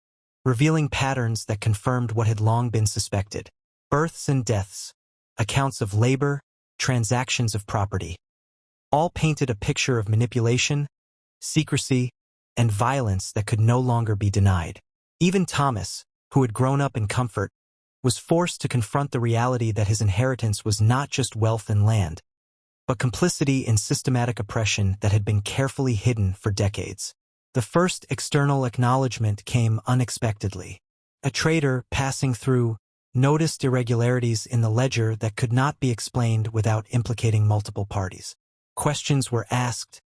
revealing patterns that confirmed what had long been suspected. Births and deaths, accounts of labor, transactions of property. All painted a picture of manipulation, secrecy, and violence that could no longer be denied. Even Thomas, who had grown up in comfort, was forced to confront the reality that his inheritance was not just wealth and land, but complicity in systematic oppression that had been carefully hidden for decades. The first external acknowledgement came unexpectedly. A trader passing through noticed irregularities in the ledger that could not be explained without implicating multiple parties. Questions were asked,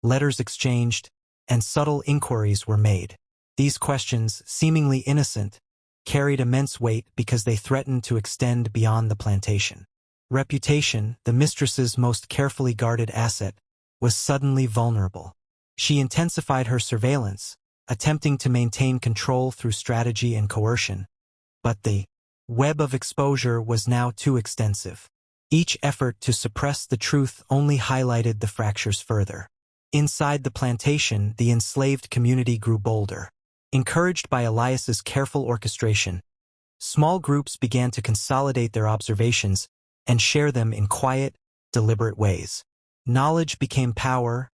letters exchanged, and subtle inquiries were made. These questions, seemingly innocent, carried immense weight because they threatened to extend beyond the plantation. Reputation, the mistress's most carefully guarded asset, was suddenly vulnerable. She intensified her surveillance, attempting to maintain control through strategy and coercion. But the web of exposure was now too extensive. Each effort to suppress the truth only highlighted the fractures further. Inside the plantation, the enslaved community grew bolder. Encouraged by Elias's careful orchestration, small groups began to consolidate their observations and share them in quiet, deliberate ways. Knowledge became power,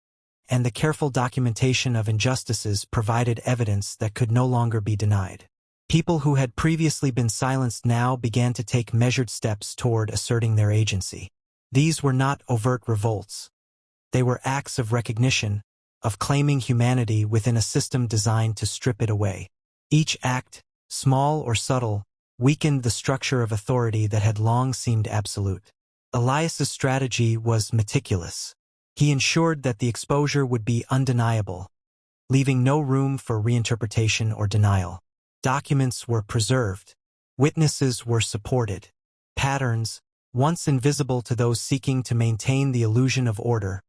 and the careful documentation of injustices provided evidence that could no longer be denied. People who had previously been silenced now began to take measured steps toward asserting their agency. These were not overt revolts. They were acts of recognition, of claiming humanity within a system designed to strip it away. Each act, small or subtle, weakened the structure of authority that had long seemed absolute. Elias's strategy was meticulous. He ensured that the exposure would be undeniable, leaving no room for reinterpretation or denial. Documents were preserved. Witnesses were supported. Patterns, once invisible to those seeking to maintain the illusion of order,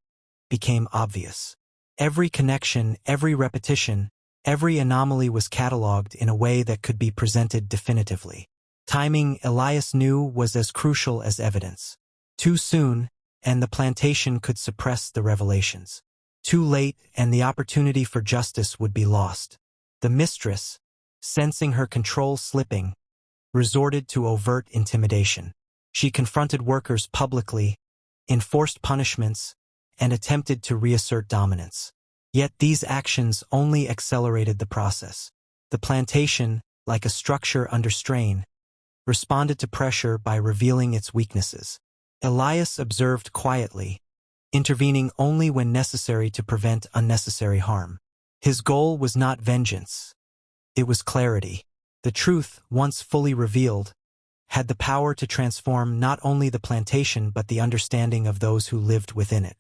became obvious. Every connection, every repetition, every anomaly was catalogued in a way that could be presented definitively. Timing, Elias knew, was as crucial as evidence. Too soon, and the plantation could suppress the revelations. Too late, and the opportunity for justice would be lost. The mistress, sensing her control slipping, resorted to overt intimidation. She confronted workers publicly, enforced punishments, and attempted to reassert dominance. Yet these actions only accelerated the process. The plantation, like a structure under strain, responded to pressure by revealing its weaknesses. Elias observed quietly, intervening only when necessary to prevent unnecessary harm. His goal was not vengeance. It was clarity. The truth, once fully revealed, had the power to transform not only the plantation but the understanding of those who lived within it.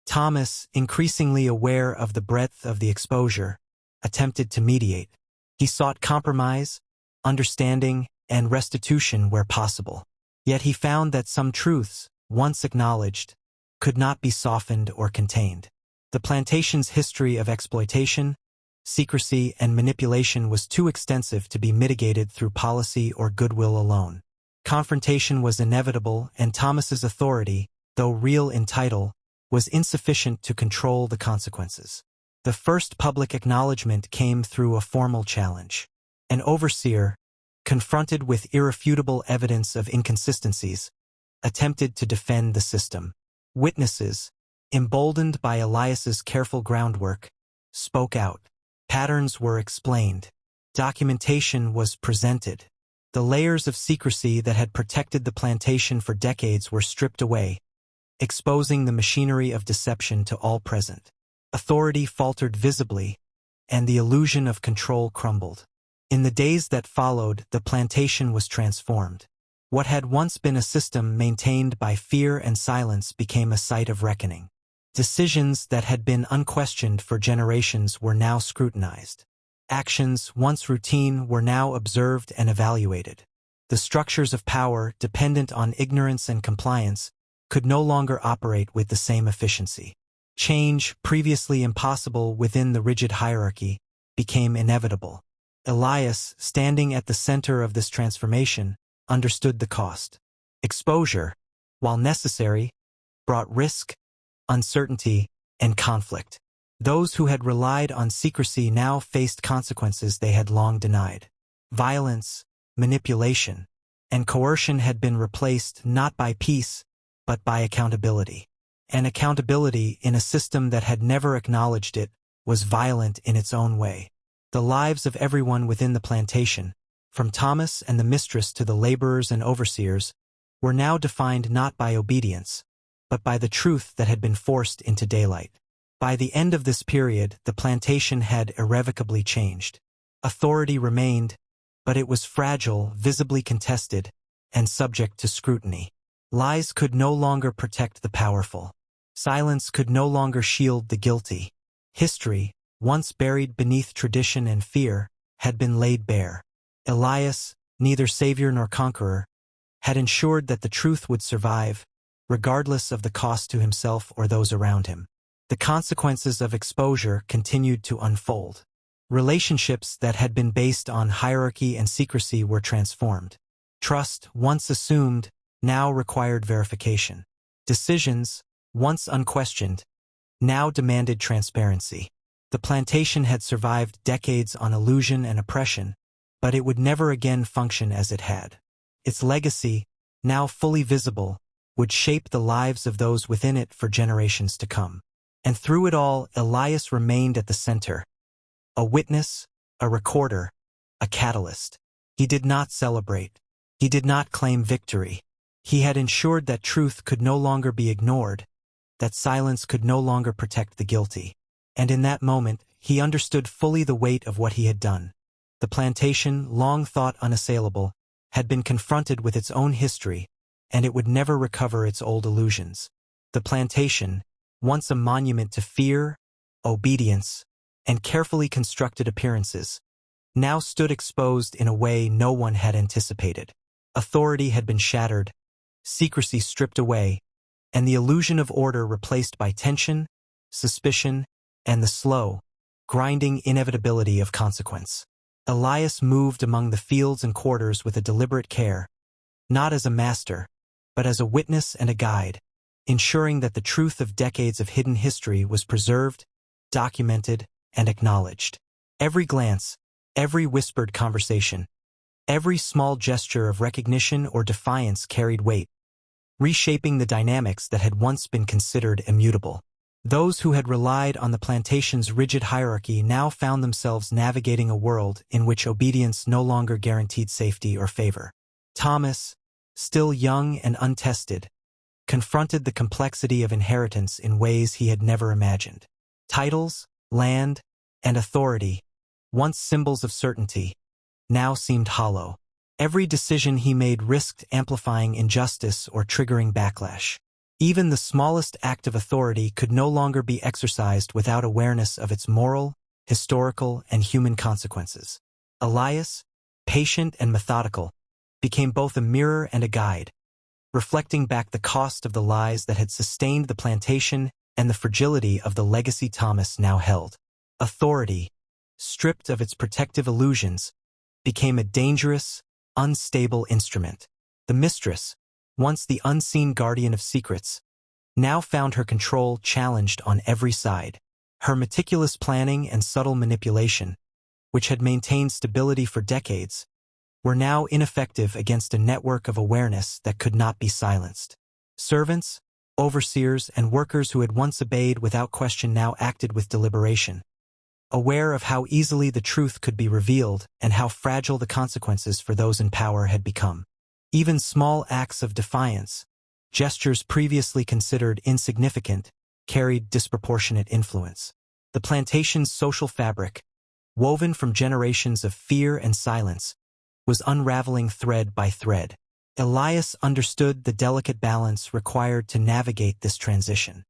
Thomas, increasingly aware of the breadth of the exposure, attempted to mediate. He sought compromise, understanding, and restitution where possible. Yet he found that some truths, once acknowledged, could not be softened or contained. The plantation's history of exploitation, secrecy, and manipulation was too extensive to be mitigated through policy or goodwill alone. Confrontation was inevitable, and Thomas's authority, though real in title, was insufficient to control the consequences. The first public acknowledgement came through a formal challenge. An overseer, confronted with irrefutable evidence of inconsistencies, attempted to defend the system. Witnesses, emboldened by Elias's careful groundwork, spoke out. Patterns were explained. Documentation was presented. The layers of secrecy that had protected the plantation for decades were stripped away, exposing the machinery of deception to all present. Authority faltered visibly, and the illusion of control crumbled. In the days that followed, the plantation was transformed. What had once been a system maintained by fear and silence became a site of reckoning. Decisions that had been unquestioned for generations were now scrutinized. Actions, once routine, were now observed and evaluated. The structures of power, dependent on ignorance and compliance, could no longer operate with the same efficiency. Change, previously impossible within the rigid hierarchy, became inevitable. Elias, standing at the center of this transformation, understood the cost. Exposure, while necessary, brought risk, uncertainty, and conflict. Those who had relied on secrecy now faced consequences they had long denied. Violence, manipulation, and coercion had been replaced not by peace, but by accountability. And accountability, in a system that had never acknowledged it, was violent in its own way. The lives of everyone within the plantation, from Thomas and the mistress to the laborers and overseers, were now defined not by obedience, but by the truth that had been forced into daylight. By the end of this period, the plantation had irrevocably changed. Authority remained, but it was fragile, visibly contested, and subject to scrutiny. Lies could no longer protect the powerful. Silence could no longer shield the guilty. History, once buried beneath tradition and fear, had been laid bare. Elias, neither savior nor conqueror, had ensured that the truth would survive, regardless of the cost to himself or those around him. The consequences of exposure continued to unfold. Relationships that had been based on hierarchy and secrecy were transformed. Trust, once assumed, now required verification. Decisions, once unquestioned, now demanded transparency. The plantation had survived decades on illusion and oppression, but it would never again function as it had. Its legacy, now fully visible, would shape the lives of those within it for generations to come. And through it all, Elias remained at the center. A witness, a recorder, a catalyst. He did not celebrate. He did not claim victory. He had ensured that truth could no longer be ignored, that silence could no longer protect the guilty. And in that moment, he understood fully the weight of what he had done. The plantation, long thought unassailable, had been confronted with its own history, and it would never recover its old illusions. The plantation, once a monument to fear, obedience, and carefully constructed appearances, now stood exposed in a way no one had anticipated. Authority had been shattered, secrecy stripped away, and the illusion of order replaced by tension, suspicion, and the slow, grinding inevitability of consequence. Elias moved among the fields and quarters with a deliberate care, not as a master, but as a witness and a guide, ensuring that the truth of decades of hidden history was preserved, documented, and acknowledged. Every glance, every whispered conversation, every small gesture of recognition or defiance carried weight, reshaping the dynamics that had once been considered immutable. Those who had relied on the plantation's rigid hierarchy now found themselves navigating a world in which obedience no longer guaranteed safety or favor. Thomas, still young and untested, confronted the complexity of inheritance in ways he had never imagined. Titles, land, and authority, once symbols of certainty, now seemed hollow. Every decision he made risked amplifying injustice or triggering backlash. Even the smallest act of authority could no longer be exercised without awareness of its moral, historical, and human consequences. Elias, patient and methodical, became both a mirror and a guide, reflecting back the cost of the lies that had sustained the plantation and the fragility of the legacy Thomas now held. Authority, stripped of its protective illusions, became a dangerous, unstable instrument. The mistress, once the unseen guardian of secrets, now found her control challenged on every side. Her meticulous planning and subtle manipulation, which had maintained stability for decades, were now ineffective against a network of awareness that could not be silenced. Servants, overseers, and workers who had once obeyed without question now acted with deliberation, aware of how easily the truth could be revealed and how fragile the consequences for those in power had become. Even small acts of defiance, gestures previously considered insignificant, carried disproportionate influence. The plantation's social fabric, woven from generations of fear and silence, was unraveling thread by thread. Elias understood the delicate balance required to navigate this transition.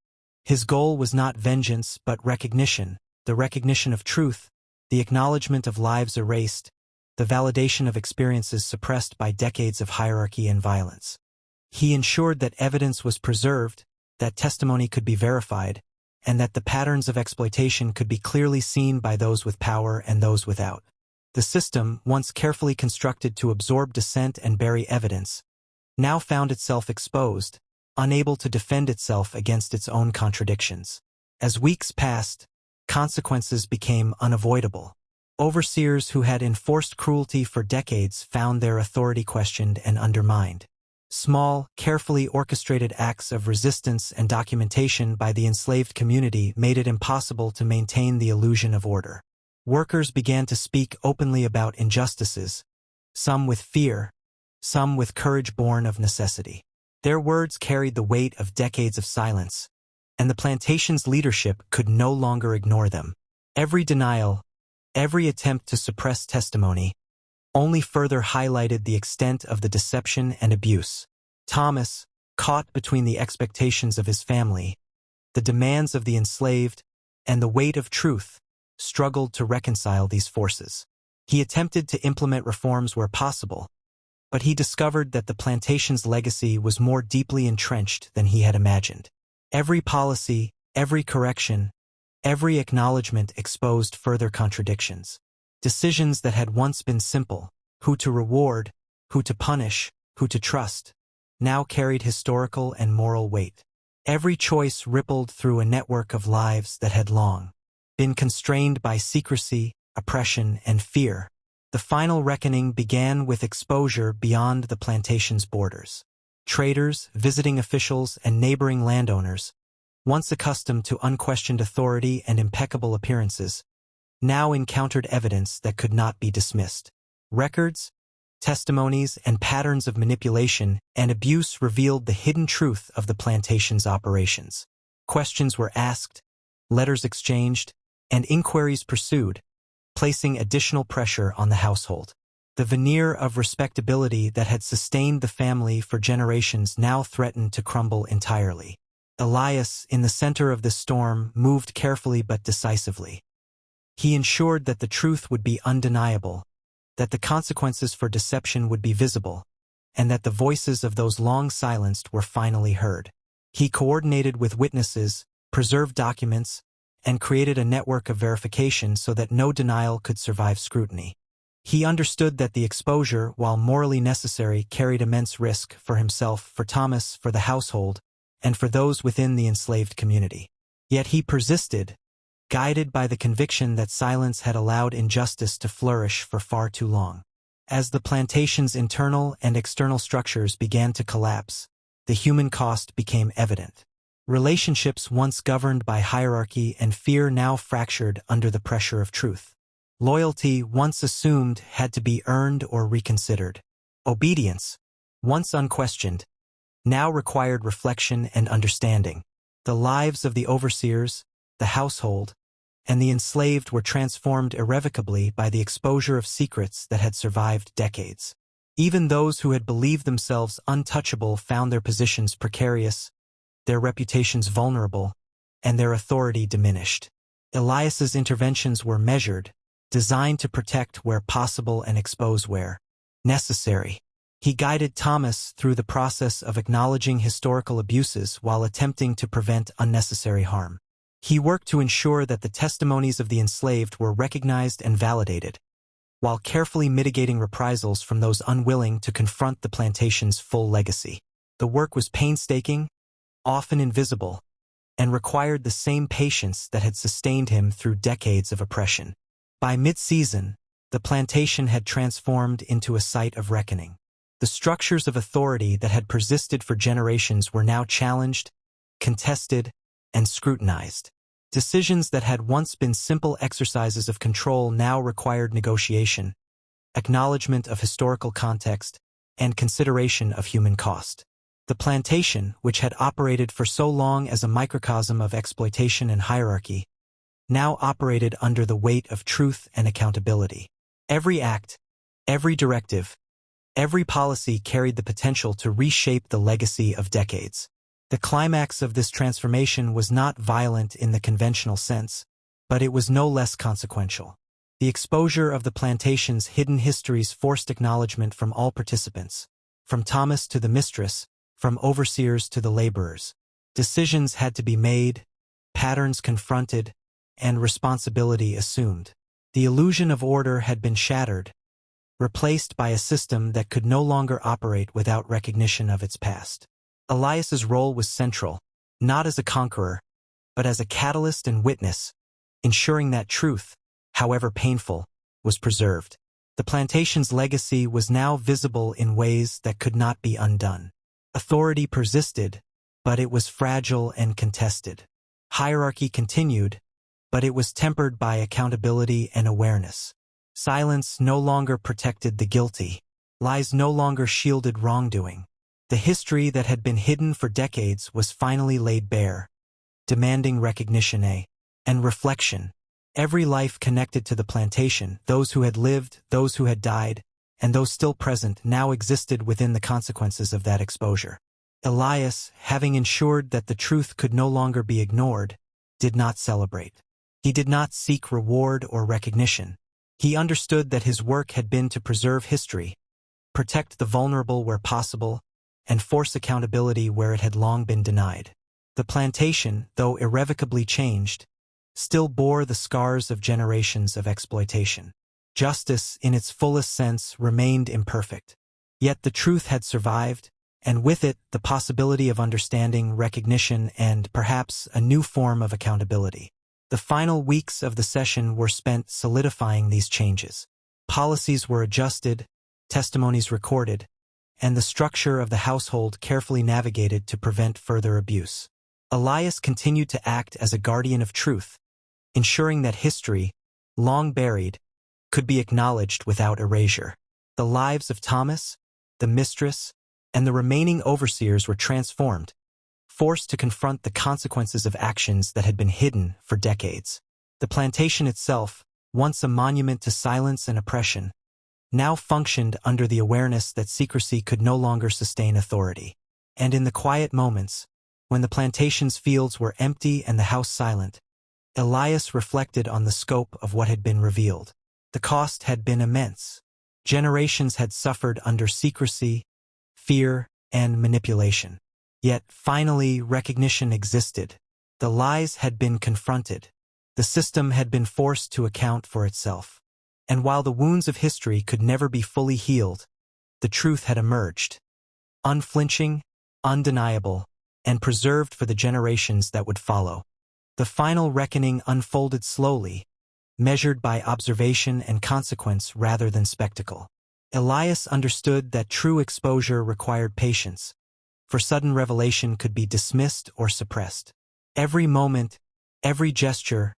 His goal was not vengeance but recognition, the recognition of truth, the acknowledgement of lives erased, the validation of experiences suppressed by decades of hierarchy and violence. He ensured that evidence was preserved, that testimony could be verified, and that the patterns of exploitation could be clearly seen by those with power and those without. The system, once carefully constructed to absorb dissent and bury evidence, now found itself exposed, unable to defend itself against its own contradictions. As weeks passed, consequences became unavoidable. Overseers who had enforced cruelty for decades found their authority questioned and undermined. Small, carefully orchestrated acts of resistance and documentation by the enslaved community made it impossible to maintain the illusion of order. Workers began to speak openly about injustices, some with fear, some with courage born of necessity. Their words carried the weight of decades of silence, and the plantation's leadership could no longer ignore them. Every denial, every attempt to suppress testimony, only further highlighted the extent of the deception and abuse. Thomas, caught between the expectations of his family, the demands of the enslaved, and the weight of truth, struggled to reconcile these forces. He attempted to implement reforms where possible, but he discovered that the plantation's legacy was more deeply entrenched than he had imagined. Every policy, every correction, every acknowledgement exposed further contradictions. Decisions that had once been simple, who to reward, who to punish, who to trust, now carried historical and moral weight. Every choice rippled through a network of lives that had long been constrained by secrecy, oppression, and fear. The final reckoning began with exposure beyond the plantation's borders. Traders, visiting officials, and neighboring landowners, once accustomed to unquestioned authority and impeccable appearances, now encountered evidence that could not be dismissed. Records, testimonies, and patterns of manipulation and abuse revealed the hidden truth of the plantation's operations. Questions were asked, letters exchanged, and inquiries pursued, placing additional pressure on the household. The veneer of respectability that had sustained the family for generations now threatened to crumble entirely. Elias, in the center of this storm, moved carefully but decisively. He ensured that the truth would be undeniable, that the consequences for deception would be visible, and that the voices of those long silenced were finally heard. He coordinated with witnesses, preserved documents, and created a network of verification so that no denial could survive scrutiny. He understood that the exposure, while morally necessary, carried immense risk for himself, for Thomas, for the household, and for those within the enslaved community. Yet he persisted, guided by the conviction that silence had allowed injustice to flourish for far too long. As the plantation's internal and external structures began to collapse, the human cost became evident. Relationships once governed by hierarchy and fear now fractured under the pressure of truth. Loyalty, once assumed, had to be earned or reconsidered. Obedience, once unquestioned, now required reflection and understanding. The lives of the overseers, the household, and the enslaved were transformed irrevocably by the exposure of secrets that had survived decades. Even those who had believed themselves untouchable found their positions precarious, their reputations vulnerable, and their authority diminished. Elias's interventions were measured, designed to protect where possible and expose where necessary. He guided Thomas through the process of acknowledging historical abuses while attempting to prevent unnecessary harm. He worked to ensure that the testimonies of the enslaved were recognized and validated, while carefully mitigating reprisals from those unwilling to confront the plantation's full legacy. The work was painstaking, often invisible, and required the same patience that had sustained him through decades of oppression. By mid-season, the plantation had transformed into a site of reckoning. The structures of authority that had persisted for generations were now challenged, contested, and scrutinized. Decisions that had once been simple exercises of control now required negotiation, acknowledgement of historical context, and consideration of human cost. The plantation, which had operated for so long as a microcosm of exploitation and hierarchy, now operated under the weight of truth and accountability. Every act, every directive, every policy carried the potential to reshape the legacy of decades. The climax of this transformation was not violent in the conventional sense, but it was no less consequential. The exposure of the plantation's hidden histories forced acknowledgement from all participants, from Thomas to the mistress, from overseers to the laborers. Decisions had to be made, patterns confronted, and responsibility assumed. The illusion of order had been shattered, replaced by a system that could no longer operate without recognition of its past. Elias's role was central, not as a conqueror, but as a catalyst and witness, ensuring that truth, however painful, was preserved. The plantation's legacy was now visible in ways that could not be undone. Authority persisted, but it was fragile and contested. Hierarchy continued, but it was tempered by accountability and awareness. Silence no longer protected the guilty. Lies no longer shielded wrongdoing. The history that had been hidden for decades was finally laid bare, demanding recognition and reflection. Every life connected to the plantation, those who had lived, those who had died, and those still present, now existed within the consequences of that exposure. Elias, having ensured that the truth could no longer be ignored, did not celebrate. He did not seek reward or recognition. He understood that his work had been to preserve history, protect the vulnerable where possible, and force accountability where it had long been denied. The plantation, though irrevocably changed, still bore the scars of generations of exploitation. Justice, in its fullest sense, remained imperfect. Yet the truth had survived, and with it the possibility of understanding, recognition, and, perhaps, a new form of accountability. The final weeks of the session were spent solidifying these changes. Policies were adjusted, testimonies recorded, and the structure of the household carefully navigated to prevent further abuse. Elias continued to act as a guardian of truth, ensuring that history, long buried, could be acknowledged without erasure. The lives of Thomas, the mistress, and the remaining overseers were transformed, forced to confront the consequences of actions that had been hidden for decades. The plantation itself, once a monument to silence and oppression, now functioned under the awareness that secrecy could no longer sustain authority. And in the quiet moments, when the plantation's fields were empty and the house silent, Elias reflected on the scope of what had been revealed. The cost had been immense. Generations had suffered under secrecy, fear, and manipulation. Yet, finally, recognition existed. The lies had been confronted. The system had been forced to account for itself. And while the wounds of history could never be fully healed, the truth had emerged, unflinching, undeniable, and preserved for the generations that would follow. The final reckoning unfolded slowly, measured by observation and consequence rather than spectacle. Elias understood that true exposure required patience, for sudden revelation could be dismissed or suppressed. Every moment, every gesture,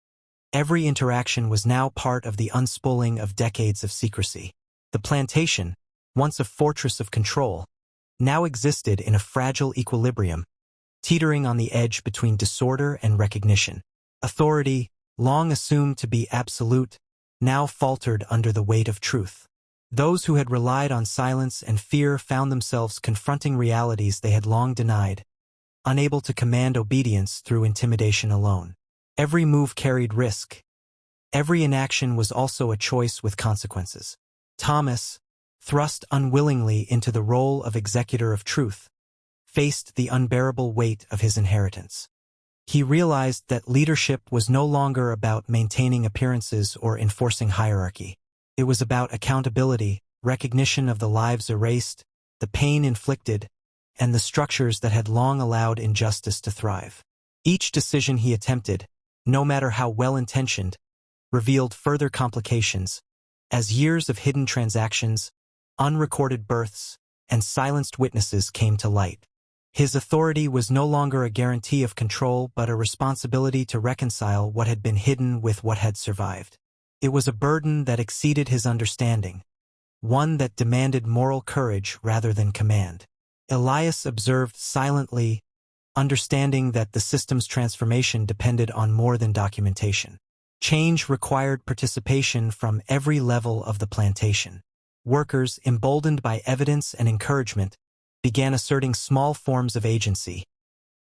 every interaction was now part of the unspooling of decades of secrecy. The plantation, once a fortress of control, now existed in a fragile equilibrium, teetering on the edge between disorder and recognition. Authority, long assumed to be absolute, now faltered under the weight of truth. Those who had relied on silence and fear found themselves confronting realities they had long denied, unable to command obedience through intimidation alone. Every move carried risk. Every inaction was also a choice with consequences. Thomas, thrust unwillingly into the role of executor of truth, faced the unbearable weight of his inheritance. He realized that leadership was no longer about maintaining appearances or enforcing hierarchy. It was about accountability, recognition of the lives erased, the pain inflicted, and the structures that had long allowed injustice to thrive. Each decision he attempted, no matter how well-intentioned, revealed further complications, as years of hidden transactions, unrecorded births, and silenced witnesses came to light. His authority was no longer a guarantee of control but a responsibility to reconcile what had been hidden with what had survived. It was a burden that exceeded his understanding, one that demanded moral courage rather than command. Elias observed silently, understanding that the system's transformation depended on more than documentation. Change required participation from every level of the plantation. Workers, emboldened by evidence and encouragement, began asserting small forms of agency,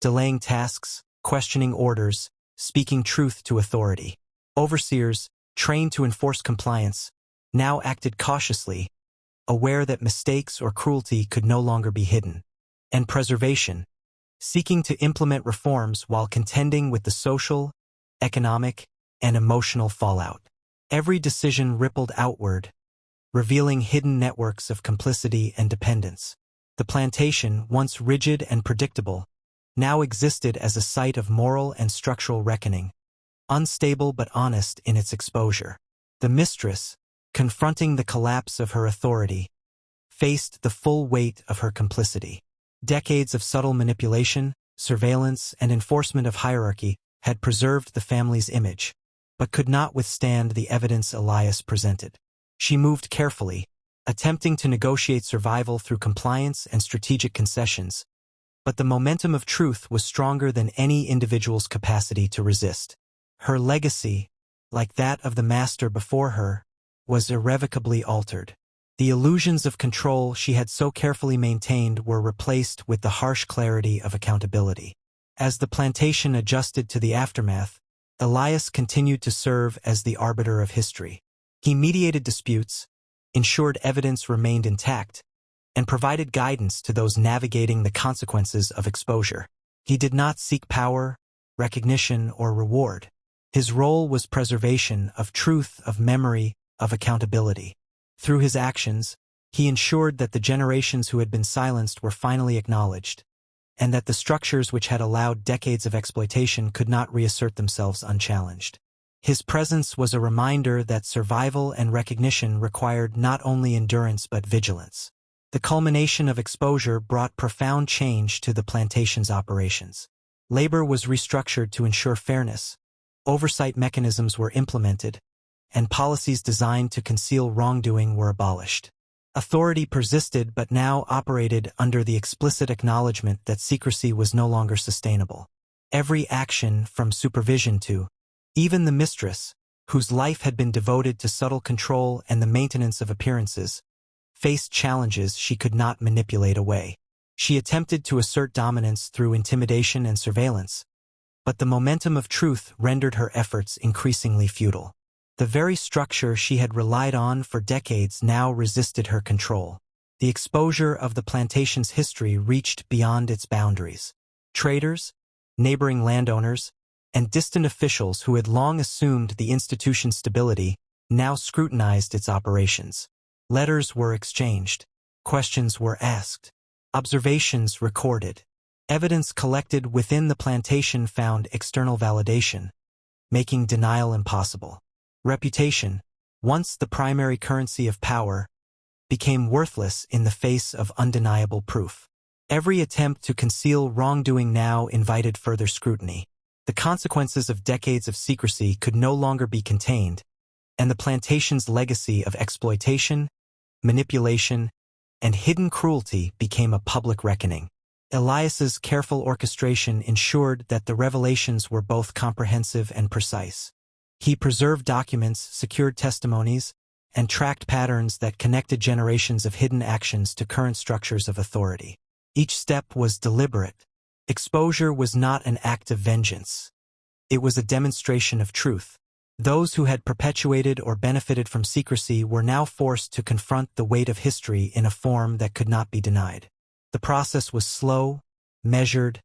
delaying tasks, questioning orders, speaking truth to authority. Overseers, trained to enforce compliance, now acted cautiously, aware that mistakes or cruelty could no longer be hidden. And preservation, seeking to implement reforms while contending with the social, economic, and emotional fallout. Every decision rippled outward, revealing hidden networks of complicity and dependence. The plantation, once rigid and predictable, now existed as a site of moral and structural reckoning, unstable but honest in its exposure. The mistress, confronting the collapse of her authority, faced the full weight of her complicity. Decades of subtle manipulation, surveillance, and enforcement of hierarchy had preserved the family's image, but could not withstand the evidence Elias presented. She moved carefully, attempting to negotiate survival through compliance and strategic concessions, but the momentum of truth was stronger than any individual's capacity to resist. Her legacy, like that of the master before her, was irrevocably altered. The illusions of control she had so carefully maintained were replaced with the harsh clarity of accountability. As the plantation adjusted to the aftermath, Elias continued to serve as the arbiter of history. He mediated disputes, ensured evidence remained intact, and provided guidance to those navigating the consequences of exposure. He did not seek power, recognition, or reward. His role was preservation of truth, of memory, of accountability. Through his actions, he ensured that the generations who had been silenced were finally acknowledged, and that the structures which had allowed decades of exploitation could not reassert themselves unchallenged. His presence was a reminder that survival and recognition required not only endurance but vigilance. The culmination of exposure brought profound change to the plantation's operations. Labor was restructured to ensure fairness, oversight mechanisms were implemented, and policies designed to conceal wrongdoing were abolished. Authority persisted but now operated under the explicit acknowledgement that secrecy was no longer sustainable. Every action, from supervision to, even the mistress, whose life had been devoted to subtle control and the maintenance of appearances, faced challenges she could not manipulate away. She attempted to assert dominance through intimidation and surveillance, but the momentum of truth rendered her efforts increasingly futile. The very structure she had relied on for decades now resisted her control. The exposure of the plantation's history reached beyond its boundaries. Traders, neighboring landowners, and distant officials who had long assumed the institution's stability now scrutinized its operations. Letters were exchanged. Questions were asked. Observations recorded. Evidence collected within the plantation found external validation, making denial impossible. Reputation, once the primary currency of power, became worthless in the face of undeniable proof. Every attempt to conceal wrongdoing now invited further scrutiny. The consequences of decades of secrecy could no longer be contained, and the plantation's legacy of exploitation, manipulation, and hidden cruelty became a public reckoning. Elias's careful orchestration ensured that the revelations were both comprehensive and precise. He preserved documents, secured testimonies, and tracked patterns that connected generations of hidden actions to current structures of authority. Each step was deliberate. Exposure was not an act of vengeance. It was a demonstration of truth. Those who had perpetuated or benefited from secrecy were now forced to confront the weight of history in a form that could not be denied. The process was slow, measured,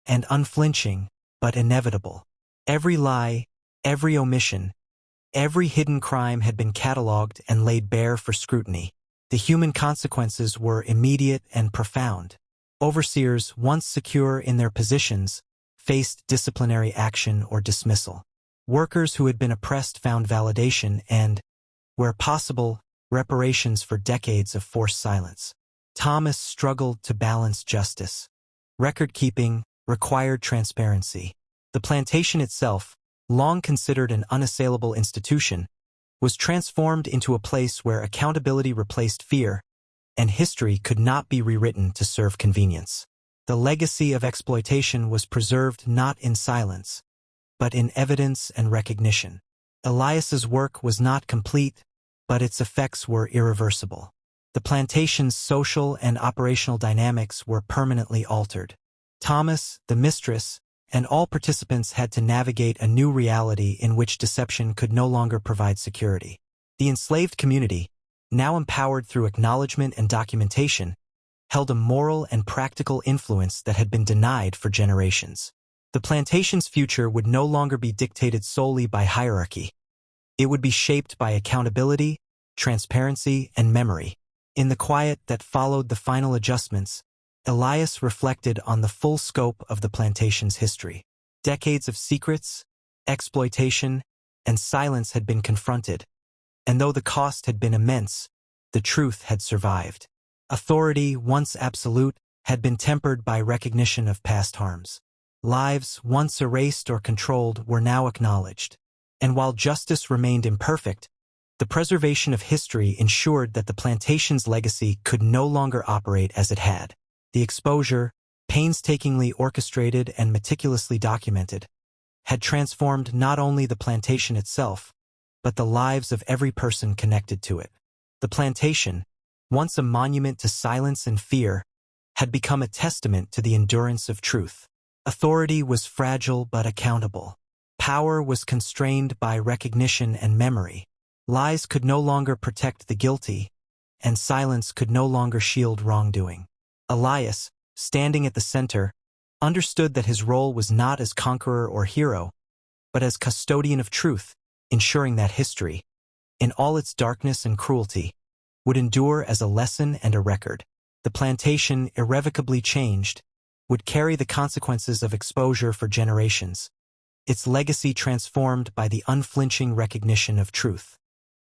and unflinching, but inevitable. Every lie, every omission, every hidden crime had been catalogued and laid bare for scrutiny. The human consequences were immediate and profound. Overseers, once secure in their positions, faced disciplinary action or dismissal. Workers who had been oppressed found validation and, where possible, reparations for decades of forced silence. Thomas struggled to balance justice. Record-keeping required transparency. The plantation itself, long considered an unassailable institution, was transformed into a place where accountability replaced fear, and history could not be rewritten to serve convenience. The legacy of exploitation was preserved not in silence, but in evidence and recognition. Elias's work was not complete, but its effects were irreversible. The plantation's social and operational dynamics were permanently altered. Thomas, the mistress, and all participants had to navigate a new reality in which deception could no longer provide security. The enslaved community, now empowered through acknowledgement and documentation, held a moral and practical influence that had been denied for generations. The plantation's future would no longer be dictated solely by hierarchy. It would be shaped by accountability, transparency, and memory. In the quiet that followed the final adjustments, Elias reflected on the full scope of the plantation's history. Decades of secrets, exploitation, and silence had been confronted, and though the cost had been immense, the truth had survived. Authority, once absolute, had been tempered by recognition of past harms. Lives, once erased or controlled, were now acknowledged. And while justice remained imperfect, the preservation of history ensured that the plantation's legacy could no longer operate as it had. The exposure, painstakingly orchestrated and meticulously documented, had transformed not only the plantation itself, but the lives of every person connected to it. The plantation, once a monument to silence and fear, had become a testament to the endurance of truth. Authority was fragile but accountable. Power was constrained by recognition and memory. Lies could no longer protect the guilty, and silence could no longer shield wrongdoing. Elias, standing at the center, understood that his role was not as conqueror or hero, but as custodian of truth, ensuring that history, in all its darkness and cruelty, would endure as a lesson and a record. The plantation, irrevocably changed, would carry the consequences of exposure for generations, its legacy transformed by the unflinching recognition of truth.